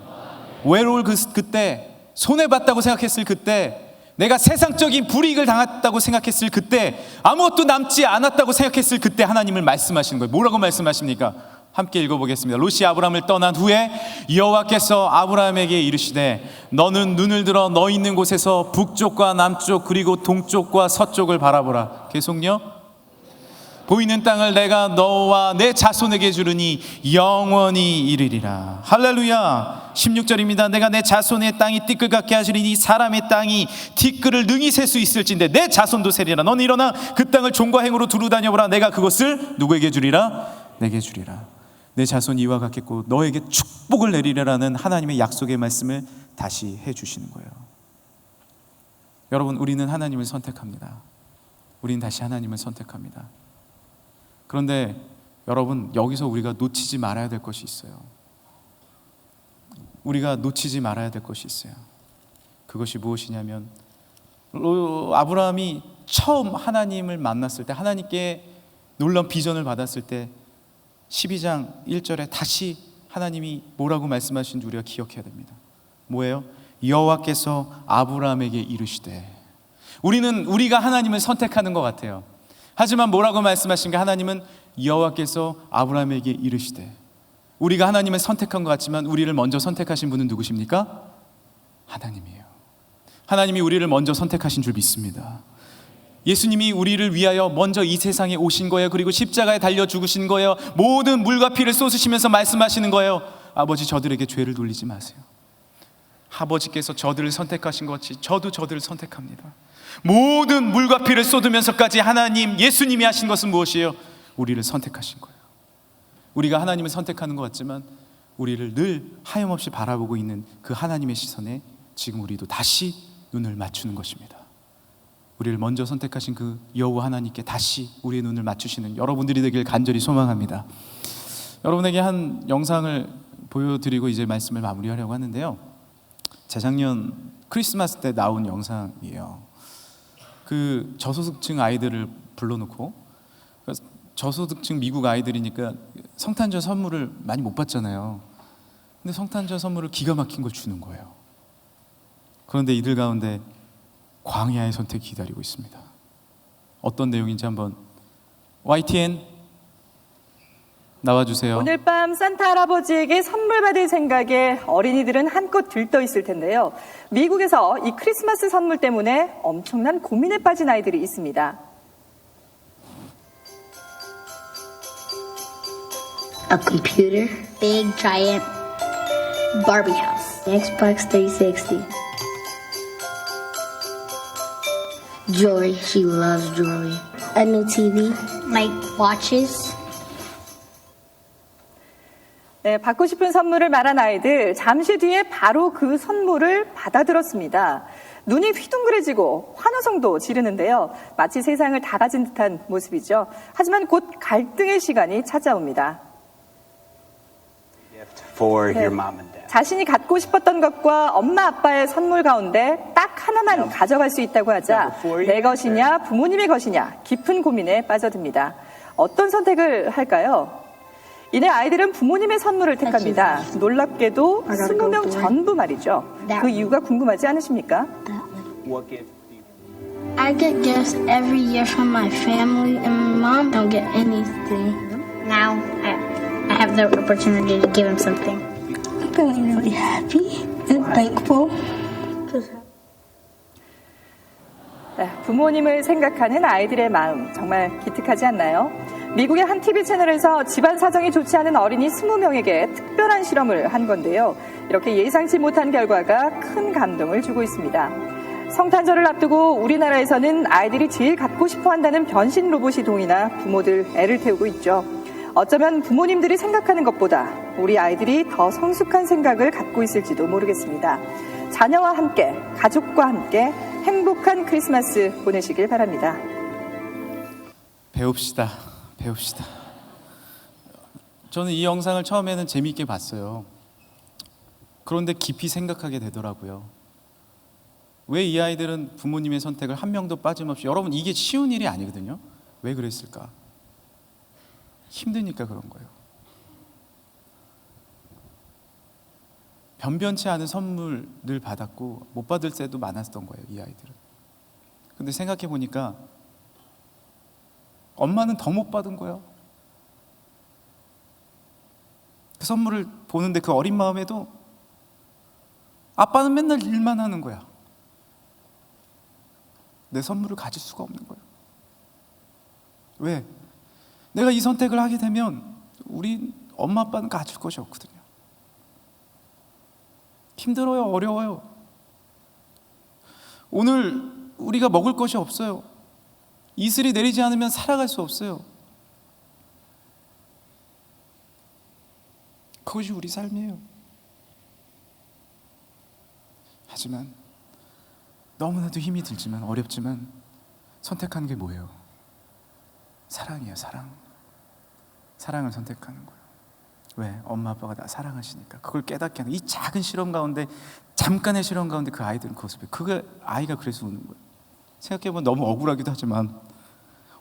외로울 그때, 손해봤다고 생각했을 그때, 내가 세상적인 불이익을 당했다고 생각했을 그때, 아무것도 남지 않았다고 생각했을 그때 하나님을 말씀하시는 거예요. 뭐라고 말씀하십니까? 함께 읽어보겠습니다. 롯이 아브라함을 떠난 후에 여호와께서 아브라함에게 이르시되 너는 눈을 들어 너 있는 곳에서 북쪽과 남쪽 그리고 동쪽과 서쪽을 바라보라. 계속요. 보이는 땅을 내가 너와 내 자손에게 주르니 영원히 이르리라. 할렐루야. 16절입니다. 내가 내 자손의 땅이 띠끌 같게 하시리니 사람의 땅이 티끌을 능히 셀 수 있을진데 내 자손도 세리라. 너는 일어나 그 땅을 종과 행으로 두루 다녀보라. 내가 그것을 누구에게 주리라? 내게 주리라. 내 자손이 이와 같겠고 너에게 축복을 내리라라는 하나님의 약속의 말씀을 다시 해주시는 거예요. 여러분, 우리는 하나님을 선택합니다. 우리는 다시 하나님을 선택합니다. 그런데 여러분, 여기서 우리가 놓치지 말아야 될 것이 있어요. 우리가 놓치지 말아야 될 것이 있어요. 그것이 무엇이냐면, 아브라함이 처음 하나님을 만났을 때, 하나님께 놀라운 비전을 받았을 때 12장 1절에 다시 하나님이 뭐라고 말씀하신지 우리가 기억해야 됩니다. 뭐예요? 여호와께서 아브라함에게 이르시되. 우리가 하나님을 선택하는 것 같아요. 하지만 뭐라고 말씀하신가? 하나님은 여호와께서 아브라함에게 이르시되. 우리가 하나님을 선택한 것 같지만 우리를 먼저 선택하신 분은 누구십니까? 하나님이에요. 하나님이 우리를 먼저 선택하신 줄 믿습니다. 예수님이 우리를 위하여 먼저 이 세상에 오신 거예요. 그리고 십자가에 달려 죽으신 거예요. 모든 물과 피를 쏟으시면서 말씀하시는 거예요. 아버지, 저들에게 죄를 돌리지 마세요. 아버지께서 저들을 선택하신 것 같이 저도 저들을 선택합니다. 모든 물과 피를 쏟으면서까지 하나님, 예수님이 하신 것은 무엇이에요? 우리를 선택하신 거예요. 우리가 하나님을 선택하는 것 같지만 우리를 늘 하염없이 바라보고 있는 그 하나님의 시선에 지금 우리도 다시 눈을 맞추는 것입니다. 우리를 먼저 선택하신 그 여호와 하나님께 다시 우리의 눈을 맞추시는 여러분들이 되길 간절히 소망합니다. 여러분에게 한 영상을 보여드리고 이제 말씀을 마무리하려고 하는데요. 재작년 크리스마스 때 나온 영상이에요. 그 저소득층 아이들을 불러놓고, 저소득층 미국 아이들이니까 성탄절 선물을 많이 못 받잖아요. 근데 성탄절 선물을 기가 막힌 걸 주는 거예요. 그런데 이들 가운데 광야의 선택이 기다리고 있습니다. 어떤 내용인지 한번 YTN 나와주세요. 오늘 밤 산타 할아버지에게 선물 받을 생각에 어린이들은 한껏 들떠 있을 텐데요. 미국에서 이 크리스마스 선물 때문에 엄청난 고민에 빠진 아이들이 있습니다. A computer, big giant Barbie house, Xbox 360. Jewelry, she loves jewelry. A new TV, like watches. 네, 받고 싶은 선물을 말한 아이들, 잠시 뒤에 바로 그 선물을 받아들었습니다. 눈이 휘둥그레지고 환호성도 지르는데요. 마치 세상을 다 가진 듯한 모습이죠. 하지만 곧 갈등의 시간이 찾아옵니다. gift for 네. your mom and dad. 자신이 갖고 싶었던 것과 엄마 아빠의 선물 가운데 딱 하나만 가져갈 수 있다고 하자 내 것이냐 부모님의 것이냐 깊은 고민에 빠져듭니다. 어떤 선택을 할까요? 이내 아이들은 부모님의 선물을 택합니다. 놀랍게도 20명 전부 말이죠. 그 이유가 궁금하지 않으십니까? What gift do you I get gifts every year from my family, and my mom don't get anything. Now I have the opportunity to give him something. I'm feeling really happy and thankful. 네, 부모님을 생각하는 아이들의 마음 정말 기특하지 않나요? 미국의 한 TV 채널에서 집안 사정이 좋지 않은 어린이 20명에게 특별한 실험을 한 건데요. 이렇게 예상치 못한 결과가 큰 감동을 주고 있습니다. 성탄절을 앞두고 우리나라에서는 아이들이 제일 갖고 싶어 한다는 변신 로봇이 동이나 부모들 애를 태우고 있죠. 어쩌면 부모님들이 생각하는 것보다 우리 아이들이 더 성숙한 생각을 갖고 있을지도 모르겠습니다. 자녀와 함께, 가족과 함께 행복한 크리스마스 보내시길 바랍니다. 배웁시다. 저는 이 영상을 처음에는 재미있게 봤어요. 그런데 깊이 생각하게 되더라고요. 왜 이 아이들은 부모님의 선택을 한 명도 빠짐없이, 여러분 이게 쉬운 일이 아니거든요. 왜 그랬을까? 힘드니까 그런 거예요. 변변치 않은 선물을 받았고 못 받을 때도 많았던 거예요, 이 아이들은. 근데 생각해 보니까 엄마는 더 못 받은 거예요. 그 선물을 보는데 그 어린 마음에도 아빠는 맨날 일만 하는 거야. 내 선물을 가질 수가 없는 거예요. 왜? 내가 이 선택을 하게 되면 우리 엄마 아빠는 가질 것이 없거든요. 힘들어요, 어려워요. 오늘 우리가 먹을 것이 없어요. 이슬이 내리지 않으면 살아갈 수 없어요. 그것이 우리 삶이에요. 하지만 너무나도 힘이 들지만 어렵지만 선택하는 게 뭐예요? 사랑이에요, 사랑. 사랑을 선택하는 거예요. 왜? 엄마 아빠가 나 사랑하시니까. 그걸 깨닫게 하는 이 작은 실험 가운데, 잠깐의 실험 가운데 그 아이들은 그것을 배워요. 그게 아이가 그래서 우는 거예요. 생각해보면 너무 억울하기도 하지만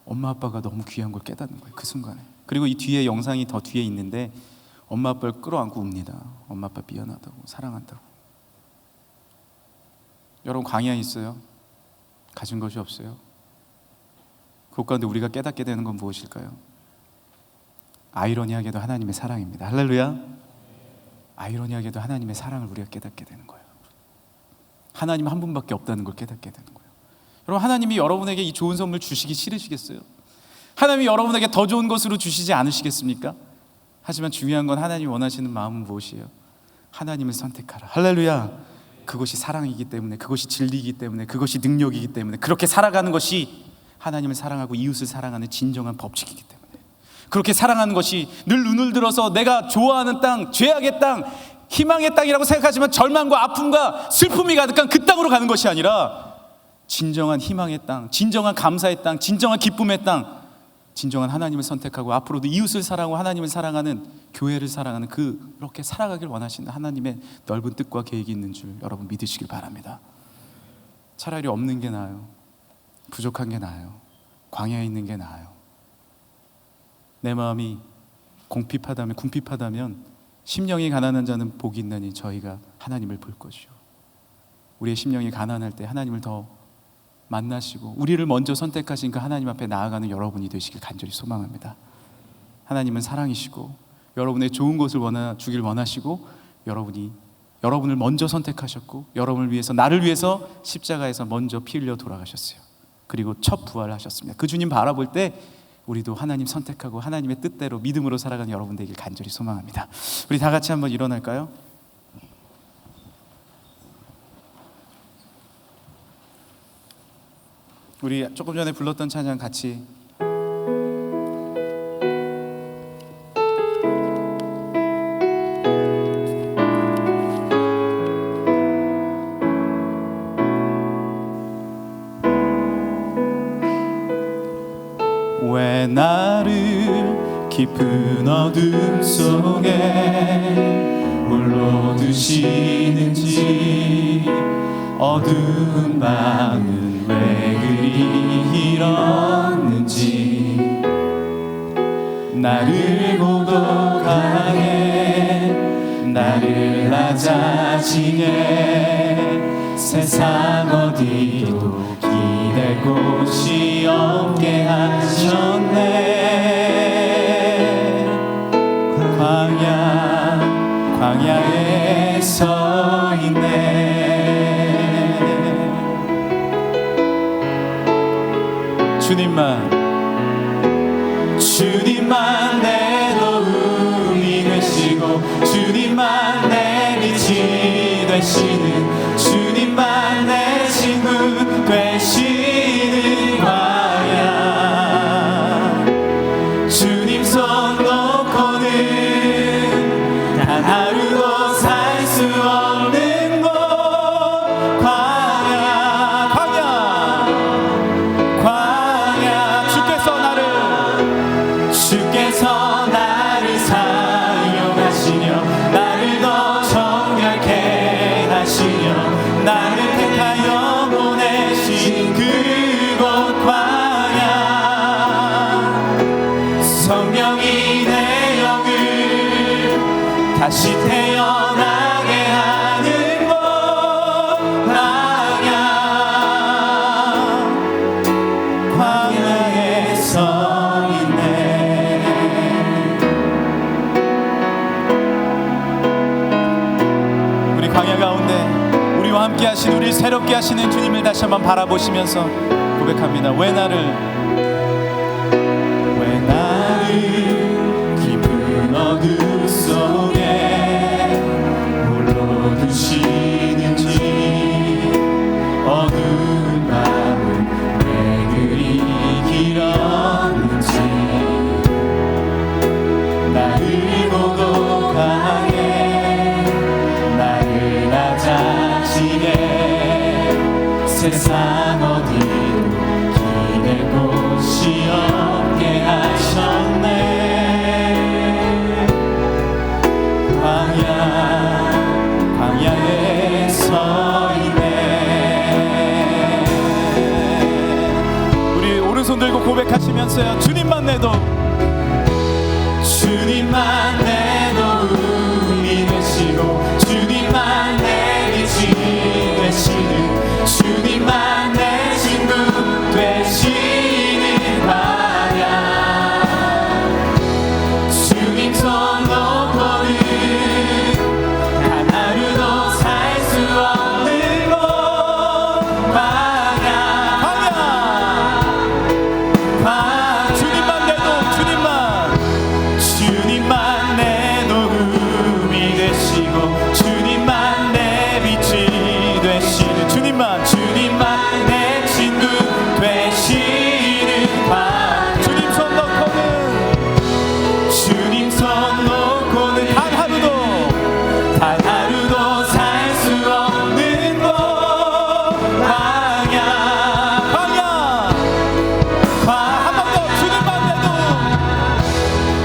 엄마 아빠가 너무 귀한 걸 깨닫는 거예요, 그 순간에. 그리고 이 뒤에 영상이 더 뒤에 있는데 엄마 아빠를 끌어안고 웁니다. 엄마 아빠 미안하다고, 사랑한다고. 여러분, 광야에 있어요. 가진 것이 없어요. 그것 가운데 우리가 깨닫게 되는 건 무엇일까요? 아이러니하게도 하나님의 사랑입니다. 할렐루야. 아이러니하게도 하나님의 사랑을 우리가 깨닫게 되는 거예요. 하나님 한 분밖에 없다는 걸 깨닫게 되는 거예요. 여러분, 하나님이 여러분에게 이 좋은 선물 주시기 싫으시겠어요? 하나님이 여러분에게 더 좋은 것으로 주시지 않으시겠습니까? 하지만 중요한 건 하나님이 원하시는 마음은 무엇이에요? 하나님을 선택하라. 할렐루야. 그것이 사랑이기 때문에, 그것이 진리이기 때문에, 그것이 능력이기 때문에, 그렇게 살아가는 것이 하나님을 사랑하고 이웃을 사랑하는 진정한 법칙이기 때문에, 그렇게 사랑하는 것이 늘 눈을 들어서 내가 좋아하는 땅, 죄악의 땅, 희망의 땅이라고 생각하지만 절망과 아픔과 슬픔이 가득한 그 땅으로 가는 것이 아니라 진정한 희망의 땅, 진정한 감사의 땅, 진정한 기쁨의 땅, 진정한 하나님을 선택하고 앞으로도 이웃을 사랑하고 하나님을 사랑하는, 교회를 사랑하는, 그렇게 살아가길 원하시는 하나님의 넓은 뜻과 계획이 있는 줄 여러분 믿으시길 바랍니다. 차라리 없는 게 나아요. 부족한 게 나아요. 광야에 있는 게 나아요. 내 마음이 궁핍하다면 심령이 가난한 자는 복이 있나니 저희가 하나님을 볼 것이요. 우리의 심령이 가난할 때 하나님을 더 만나시고 우리를 먼저 선택하신 그 하나님 앞에 나아가는 여러분이 되시길 간절히 소망합니다. 하나님은 사랑이시고 여러분의 좋은 것을 주길 원하시고 여러분을 먼저 선택하셨고 여러분을 위해서, 나를 위해서 십자가에서 먼저 피 흘려 돌아가셨어요. 그리고 첫 부활을 하셨습니다. 그 주님 바라볼 때 우리도 하나님 선택하고 하나님의 뜻대로 믿음으로 살아가는 여러분 되길 간절히 소망합니다. 우리 다 같이 한번 일어날까요? 우리 조금 전에 불렀던 찬양 같이 왜 나를 깊은 어둠 속에 어두운 밤은 왜 그리 길었는지 나를 고독하게 나를 낮아지게 세상 어디도 기댈 곳이 없게 하셨네. 광야에 서 있네. 주님만 내 도움이 되시고 주님만 내 빛이 되시는 주님만 내 친구 되시는 광야. 주님 손 놓고는 단 하루도 살 수 없는 곳 광야. 주께서 나를 사용하시며 나를 더 정결케 하시며 나를 택하여 보내신 그곳 광야. 성령이 내 영을 다시 태어나게 하는 곳 광야에 서 있네. 광야 가운데 우리와 함께 하신 우리 새롭게 하시는 주님을 다시 한번 바라보시면서 고백합니다. 왜 나를 깊은 어둠 속에 홀로 두시는지 어두운 밤은 왜 그리 길었는지 나를 고독하게 낮아지게 세상 어디도 기댈 곳이 없게 하셨네. 광야에 서 있네. 우리 오른손 들고 고백하시면서요. 주님만 내 도움이 되시고 주님만 내 빛이 되시는 주님만 내 친구 되시는 광야. 주님 손 놓고는 단 하루도 살 수 없는 곳 광야. 주님만 내 도움이 되시고 주님만 내 빛이 되시는 주님만 내 친구 되시는 광야. 주님 손 놓고는 단 하루도 살 수 없는 곳 광야. 한 번 더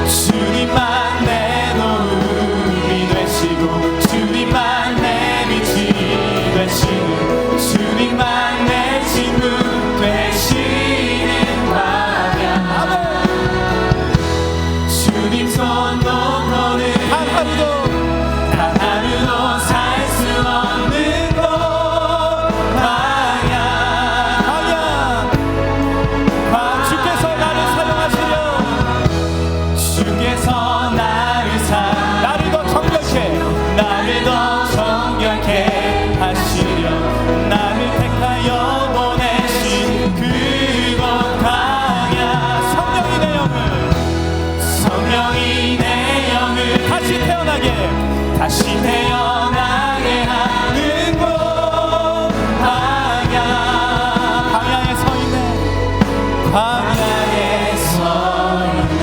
주님만 내 도움이 되시고 주님만 내 빛이 되시는 주님만 내 친구 되시는 광야. 주님 손 놓고는 단 하루도 살 수 없는 곳 광야. 주께서 나를 사용하시려 주께서 나를 더 정결케 하시려 나를 택하여 보내신 그곳 광야. 성령이 내 영을 다시 태어나게 하는 곳 광야에 서 있네.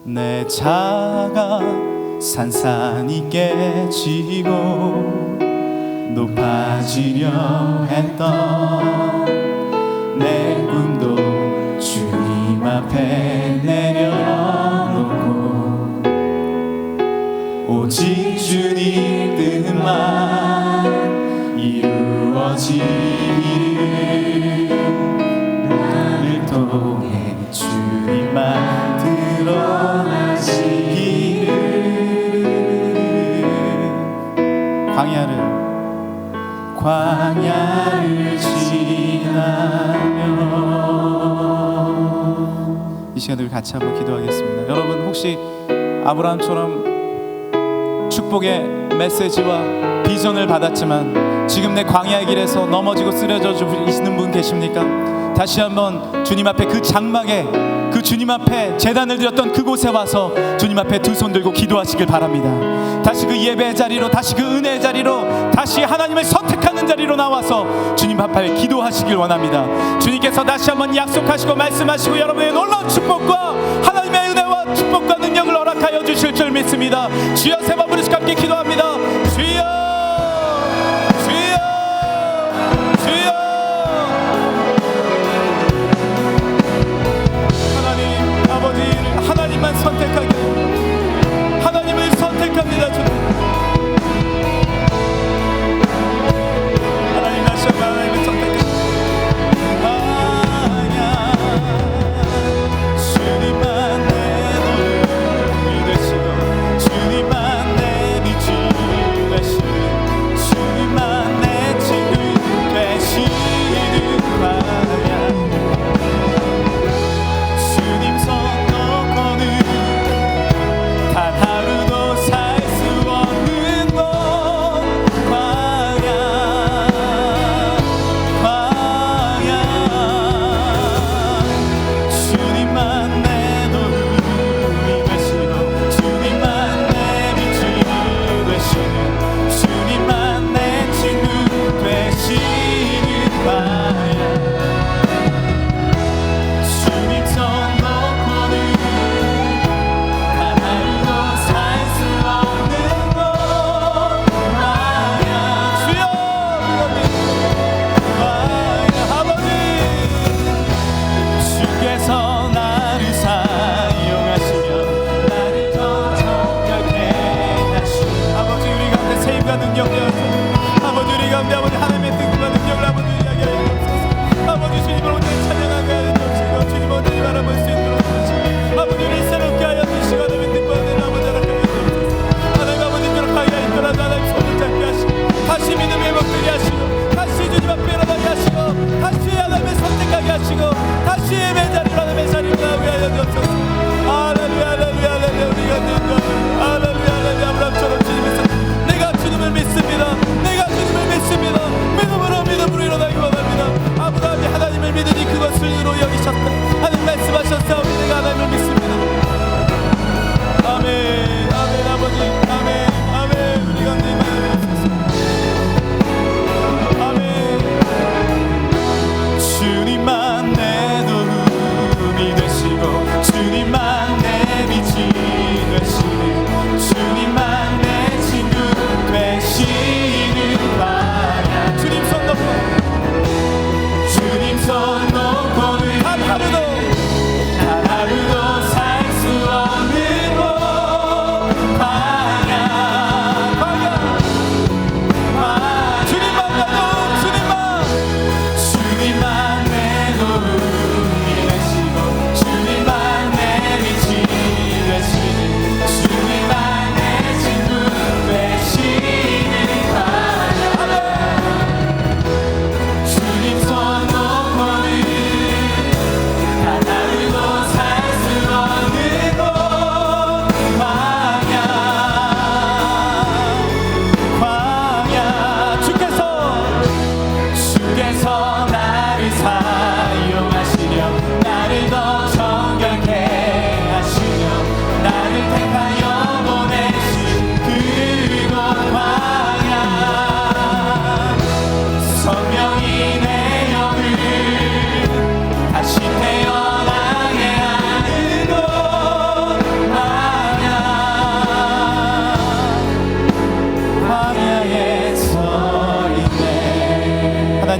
내 자가 산산이 깨지고 높아지려 했던 내 꿈도 주님 앞에 내려놓고 나를 지나며. 이 시간 우리 같이 한번 기도하겠습니다. 여러분 혹시 아브라함처럼 축복의 메시지와 비전을 받았지만 지금 내 광야의 길에서 넘어지고 쓰러져 있는 분 계십니까? 다시 한번 주님 앞에 그 장막에, 그 주님 앞에 제단을 드렸던 그곳에 와서 주님 앞에 두 손 들고 기도하시길 바랍니다. 다시 그 예배의 자리로, 다시 그 은혜의 자리로, 다시 하나님을 선택하는 자리로 나와서 주님 앞에 기도하시길 원합니다. 주님께서 다시 한번 약속하시고 말씀하시고 여러분의 놀라운 축복과 하나님의 은혜와 축복과 능력을 허락하여 주실 줄 믿습니다. 주여 세 번 부르시고 함께 기도합니다. 주여, 주여, 주여. 하나님만 선택하게, 하나님을 선택합니다. 주님 하나님 다시 한번 하나님을 선택해. 주님만 내 도움이 되시고 주님만 내 빛이 되시고 주님만 내 친구 되시는 바야. 주님 손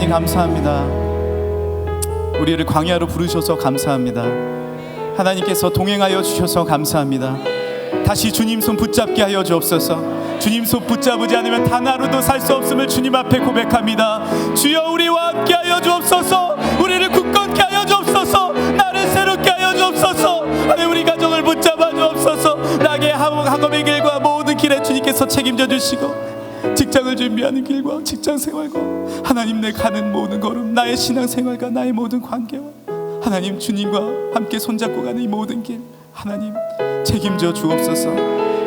감사합니다. 우리를 광야로 부르셔서 감사합니다. 하나님께서 동행하여 주셔서 감사합니다. 다시 주님 손 붙잡게 하여 주옵소서. 주님 손 붙잡지 않으면 단 하루도 살 수 없음을 주님 앞에 고백합니다. 주여 우리와 함께 하여 주옵소서. 우리를 굳건케 하여 주옵소서. 나를 새롭게 하여 주옵소서. 하나님 우리 가정을 붙잡아 주옵소서. 나의 학업의 길과 모든 길에 주님께서 책임져 주시고 직장을 준비하는 길과 직장 생활과 하나님 내 가는 모든 걸음, 나의 신앙생활과 나의 모든 관계와 하나님 주님과 함께 손잡고 가는 이 모든 길 하나님 책임져 주옵소서.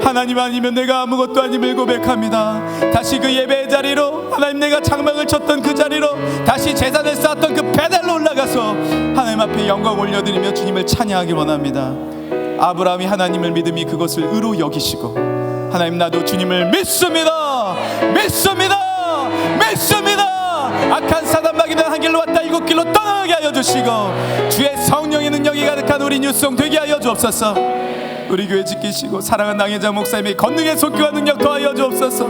하나님 아니면 내가 아무것도 아님을 고백합니다. 다시 그 예배의 자리로, 하나님 내가 장막을 쳤던 그 자리로, 다시 제단을 쌓았던 그 배달로 올라가서 하나님 앞에 영광 올려드리며 주님을 찬양하기 원합니다. 아브라함이 하나님을 믿음이 그것을 의로 여기시고, 하나님 나도 주님을 믿습니다. 악한 사단마귀는 한 길로 왔다 7길로 떠나게 하여 주시고, 주의 성령의 능력이 가득한 우리 뉴스송 되게 하여 주옵소서. 우리 교회 지키시고 사랑하는 낭혜자 목사님의 권능의 속교와 능력 더하여 주옵소서.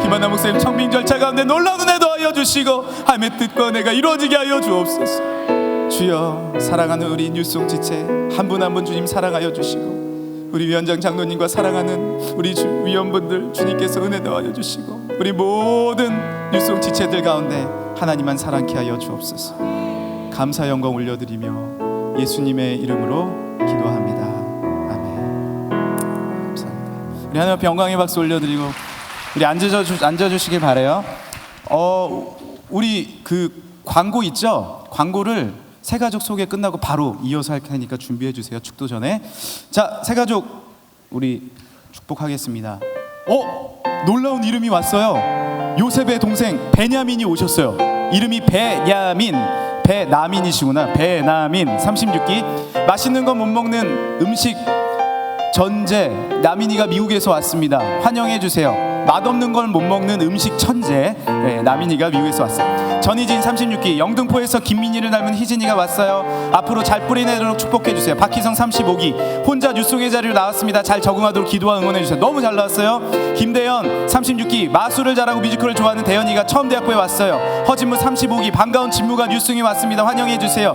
김하나 목사님 청빙 절차 가운데 놀라운 은혜 더하여 주시고 하나님의 뜻과 은혜가 이루어지게 하여 주옵소서. 주여, 사랑하는 우리 뉴스송 지체 한 분 한 분 주님 사랑하여 주시고, 우리 위원장 장로님과 사랑하는 우리 위원분들 주님께서 은혜 더하여 주시고, 우리 모든 뉴스송 지체들 가운데 하나님만 사랑케 하여 주옵소서. 감사 영광 올려드리며 예수님의 이름으로 기도합니다. 아멘. 감사합니다. 우리 하나님 앞에 영광의 박수 올려드리고 우리 앉아주시길 바라요. 우리 그 광고 있죠? 광고를 새가족 소개 끝나고 바로 이어서 할 테니까 준비해 주세요. 축도 전에. 자, 새가족 우리 축복하겠습니다. 놀라운 이름이 왔어요. 요셉의 동생 베냐민이 오셨어요. 이름이 배나민이시구나. 배나민 36기. 맛있는 거 못 먹는 음식 전제 나민이가 미국에서 왔습니다. 환영해 주세요. 맛없는 걸 못 먹는 음식 천재 나민이가 미국에서 왔어요. 전희진 36기. 영등포에서 김민희를 닮은 희진이가 왔어요. 앞으로 잘 뿌리내도록 축복해 주세요. 박희성 35기. 혼자 뉴스송의 자리로 나왔습니다. 잘 적응하도록 기도와 응원해 주세요. 너무 잘 나왔어요. 김대현 36기. 마술을 잘하고 뮤지컬을 좋아하는 대현이가 처음 대학부에 왔어요. 허진무 35기. 반가운 진무가 뉴스송에 왔습니다. 환영해 주세요.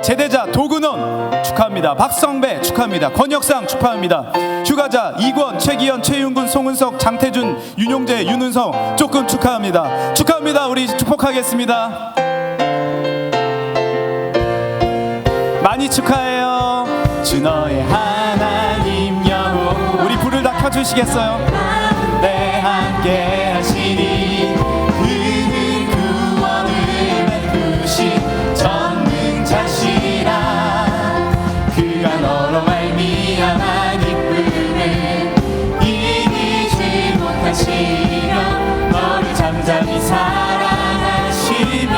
제대자 도근원 축하합니다. 박성배 축하합니다. 권혁상 축하합니다. 휴가자 이권, 최기현, 최윤근, 송은석, 장태준, 윤용재, 윤은성 조금 축하합니다. 축하합니다. 우리 축복하겠습니다. 많이 축하해요. 주 너의 하나님 여호와. 우리 불을 다 켜주시겠어요? 네, 함께 하시니 그는 구원을 베푸신 전능자시라. 그가 너로 말미암아 너를 잠잠히 사랑하시며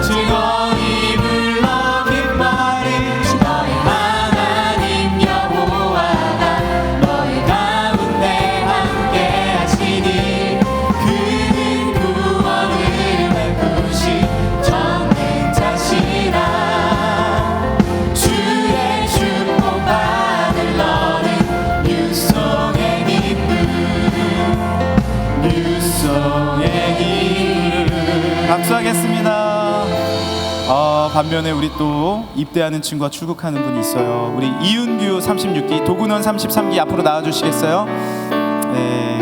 즐거이 불러 기뻐하리. 주 너의 하나님 여호와가 너의 가운데 함께 하시니 그는 구원을 베푸신 전능자시라. 주의 축복 받을 너는 뉴스송의 감사하겠습니다. 반면에 우리 또 입대하는 친구와 출국하는 분이 있어요. 우리 이은규 36기, 도근원 33기 앞으로 나와주시겠어요? 네.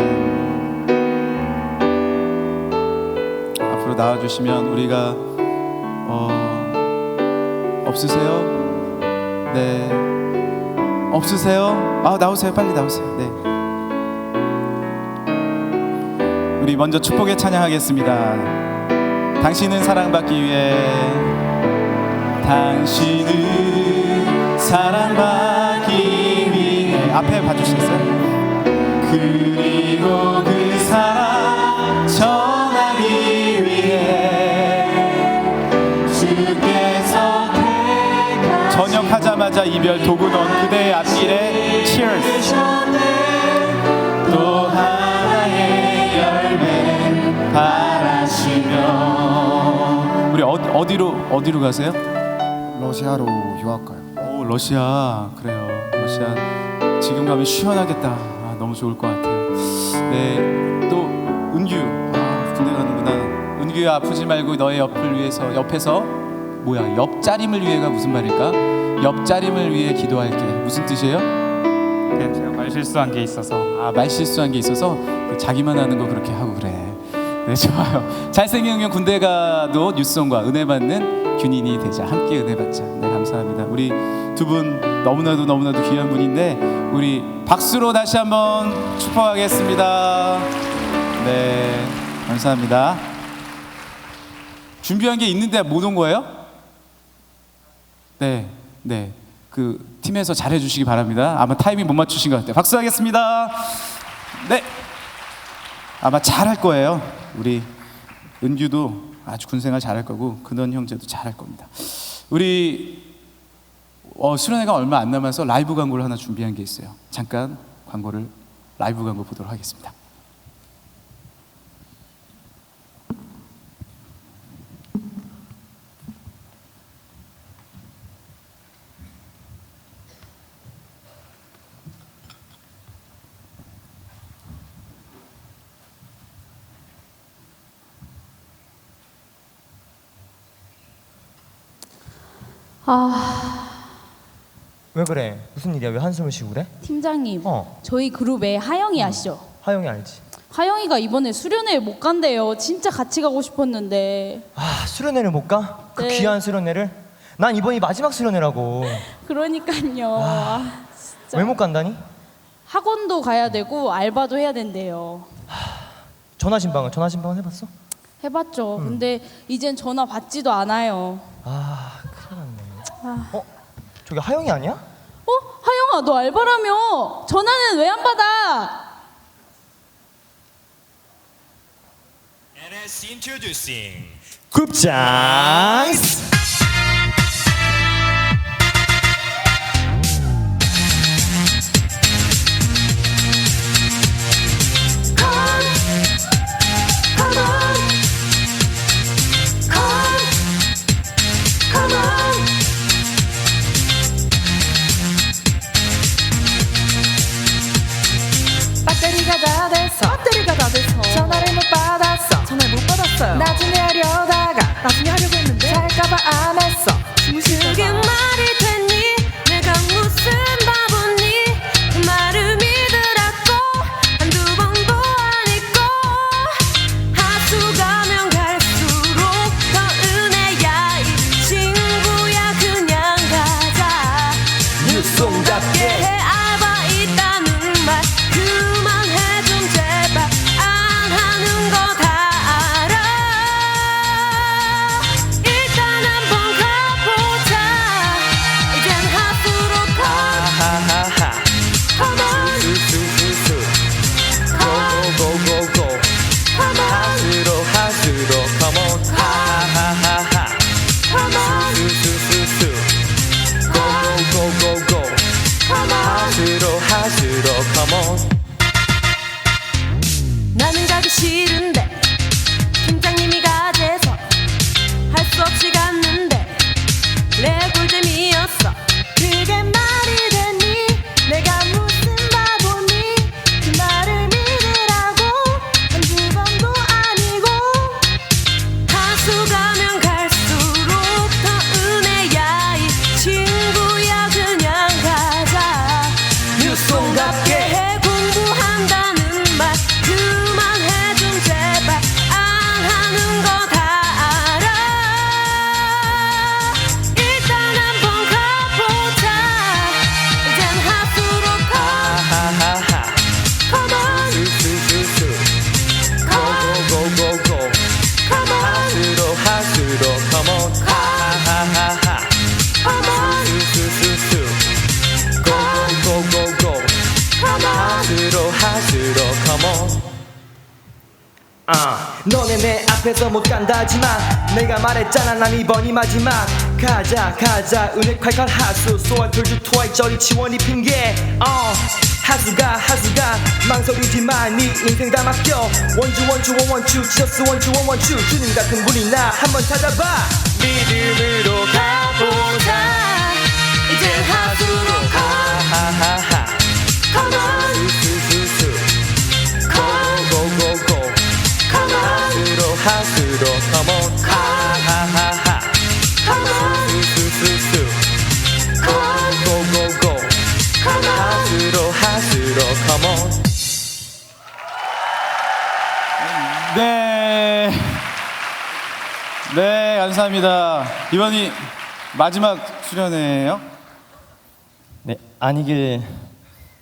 앞으로 나와주시면 우리가 없으세요? 네. 없으세요? 나오세요. 빨리 나오세요. 네. 우리 먼저 축복의 찬양하겠습니다. 당신은 사랑받기 위해, 당신은 사랑받기 위해. 앞에 봐주시겠어요? 그리고 그 사랑 전하기 위해 주께서 전역하자마자 이별 도근원 그대의 앞길에 Cheers. 또 하나의 열매 바라시며. 우리 어디로 가세요? 러시아로 유학 가요. 오, 러시아. 그래요. 러시아 지금 가면 시원하겠다. 너무 좋을 것 같아요. 네, 또 은규. 군대 가는구나. 은규야, 아프지 말고 너의 옆을 위해서. 옆에서 뭐야? 옆자림을 위해가 무슨 말일까? 옆자림을 위해 기도할게. 무슨 뜻이에요? 제가 말실수한 게 있어서. 말실수한 게 있어서 자기만 하는 거 그렇게 하고 그래. 네, 좋아요. 잘생기면 군대 가도 뉴스송과 은혜 받는 균인이 되자. 함께 은혜 받자. 네, 감사합니다. 우리 두 분 너무나도 귀한 분인데 우리 박수로 다시 한번 축복하겠습니다. 네, 감사합니다. 준비한 게 있는데 못 온 거예요? 네, 네. 그 팀에서 잘해 주시기 바랍니다. 아마 타이밍 못 맞추신 것 같아요. 박수하겠습니다. 네. 아마 잘할 거예요. 우리 은규도 아주 군생활 잘할 거고 근원 형제도 잘할 겁니다. 우리 수련회가 얼마 안 남아서 라이브 광고를 하나 준비한 게 있어요. 잠깐 라이브 광고 보도록 하겠습니다. 왜 그래? 무슨 일이야? 왜 한숨을 쉬고 그래? 팀장님, 어. 저희 그룹에 하영이 아시죠? 하영이 알지? 하영이가 이번에 수련회 못 간대요. 진짜 같이 가고 싶었는데. 아, 수련회를 못 가? 그 네. 귀한 수련회를? 난 이번이 마지막 수련회라고. 그러니까요. 진짜. 왜 못 간다니? 학원도 가야 되고 알바도 해야 된대요. 전화 신방은 해봤어? 해봤죠. 근데 이젠 전화 받지도 않아요. 아, 큰일 났네. 저기 하영이 아니야? 하영아, 너 알바라며? 전화는 왜 안 받아? NS Introducing 굽장스! 배터리가 다 돼서 전화를 못 받았어. 전화를 못 받았어요. 나중에 하려고 했는데 잘까봐 안 했어. 그게 말이 됐니? 내가 무슨 바보니? 그 말을 믿으라고 한두 번도 아니고 하수 가면 갈수록 더 은혜야 이 친구야. 그냥 가자. 뉴송답게 해 알바 있다는 말 그만해 좀 제발. 안 하는 거 다 알아. 일단 한번 가보자. 이젠 하수로 하하하 Come on, 수수수수 고고고고고 하수로 come on 하하하하 come on, 수수수수 고고고고고 하수로 come on. 나는 가기 싫은데 팀장님이 가재서 할 수 없이 갔는데 내 꿀잼이었어. 그게 말이 되니? 내가 무슨 바보니? 그 말을 믿으라고 한두 번도 아니고 하수 가면 갈수록 더 은혜야 이 친구야. 그냥 가자. 뉴송답게 해 공부한다는 말 그만해 좀 제발. 안 하는 거 다 알아. 일단 한번 가보자. 이젠 하수로 하하하 come on, 수수수수 고고고고고 come on, 하수로 come on 하하하하 come on, 수수수수 고고고고고 come on. 하수로 come on. 너네 내 앞에서 못 간다지만 내가 말했잖아 난 이번이 마지막. 가자 은혜 콸콸 하수 소화 돌주 토할 저리 지원이 핑계. 하수가 망설이지만 네 인생 다 맡겨. 원주 지저스 원주 주님 같은 분이 나 한번 찾아봐. 믿음으로 가보자. 이젠 하수로 하하하하 come on, 수수수수 고고고고고 come on, 하수로 come on 하하하하 come on, 수수수수 고고고고 come on. 하수로 come on. 네, 감사합니다. 이번이 마지막 수련회예요? 네, 아니길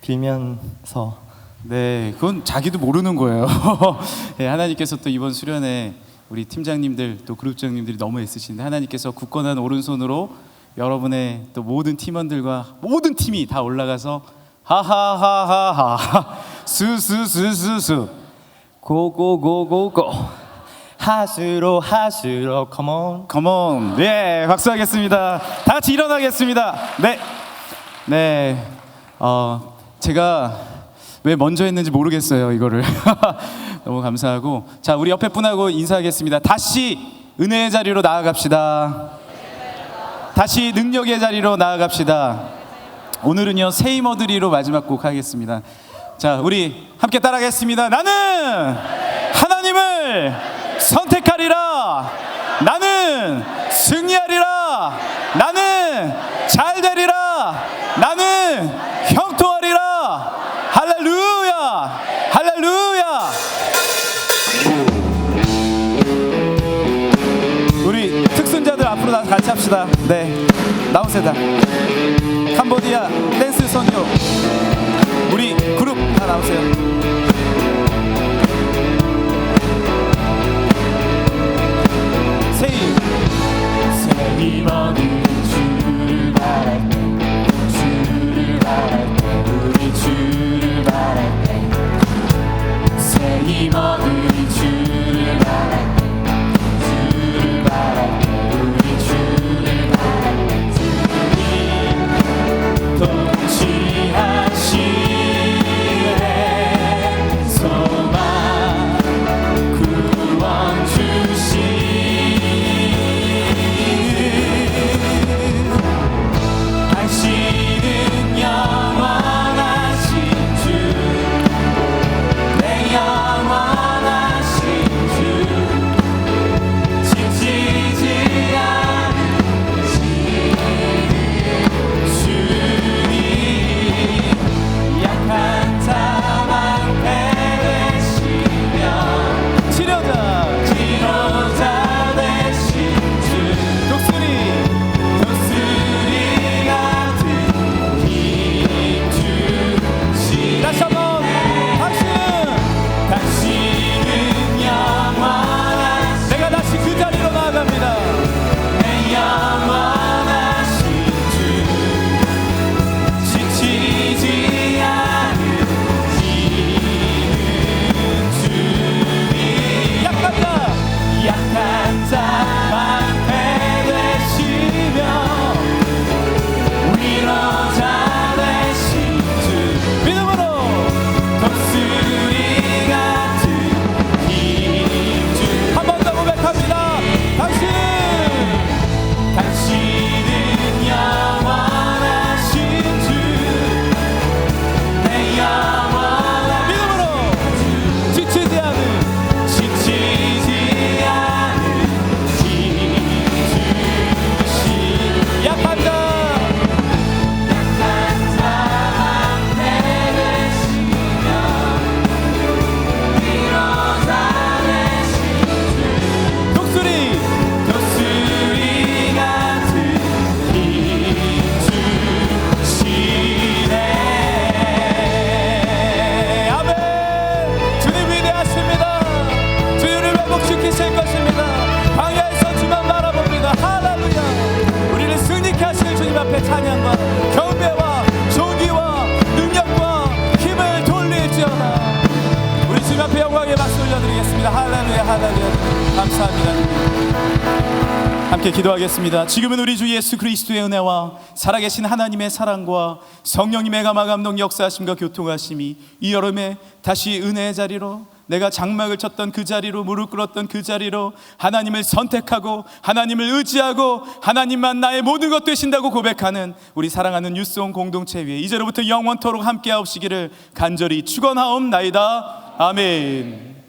빌면서. 네, 그건 자기도 모르는 거예요. 네, 하나님께서 또 이번 수련회 우리 팀장님들 또 그룹장님들이 너무 애쓰시는데 하나님께서 굳건한 오른손으로 여러분의 또 모든 팀원들과 모든 팀이 다 올라가서 하하하하하 수수수수수 고고고고고 하수로 컴온 컴온. 네, 박수하겠습니다. 다 같이 일어나겠습니다. 네. 제가 왜 먼저 했는지 모르겠어요, 이거를. 너무 감사하고. 자, 우리 옆에 분하고 인사하겠습니다. 다시 은혜의 자리로 나아갑시다. 다시 능력의 자리로 나아갑시다. 오늘은요, 세이머드리로 마지막 곡 하겠습니다. 자, 우리 함께 따라하겠습니다. 나는 하나님을 선택하리라. 나는 승리하리라. 나는 잘되리라. 나는 형통하리라. 할렐루야. 할렐루야. 우리 특순자들 앞으로 나서 같이 합시다. 네, 나오세요. 캄보디아 댄스 선교 우리 그룹 다 나오세요. 세이머드 주를 바랄 때 주를 바랄 때 우리 주를 바랄 때 세이머드 주를 바랄 때 주를 바랄 때 우리 주를 바랄 때 주님 통치하시네 소망 구원 주시 찬양과 경배와 존귀와 능력과 힘을 돌릴지어다. 우리 주님 앞에 영광의 박수 올려드리겠습니다. 할렐루야 할렐루야. 감사합니다. 함께 기도하겠습니다. 지금은 우리 주 예수 그리스도의 은혜와 살아계신 하나님의 사랑과 성령님의 감화감동 역사하심과 교통하심이 이 여름에 다시 은혜의 자리로 내가 장막을 쳤던 그 자리로 무릎 꿇었던 그 자리로 하나님을 선택하고 하나님을 의지하고 하나님만 나의 모든 것 되신다고 고백하는 우리 사랑하는 뉴스온 공동체 위에 이제로부터 영원토록 함께하옵시기를 간절히 축원하옵나이다. 아멘.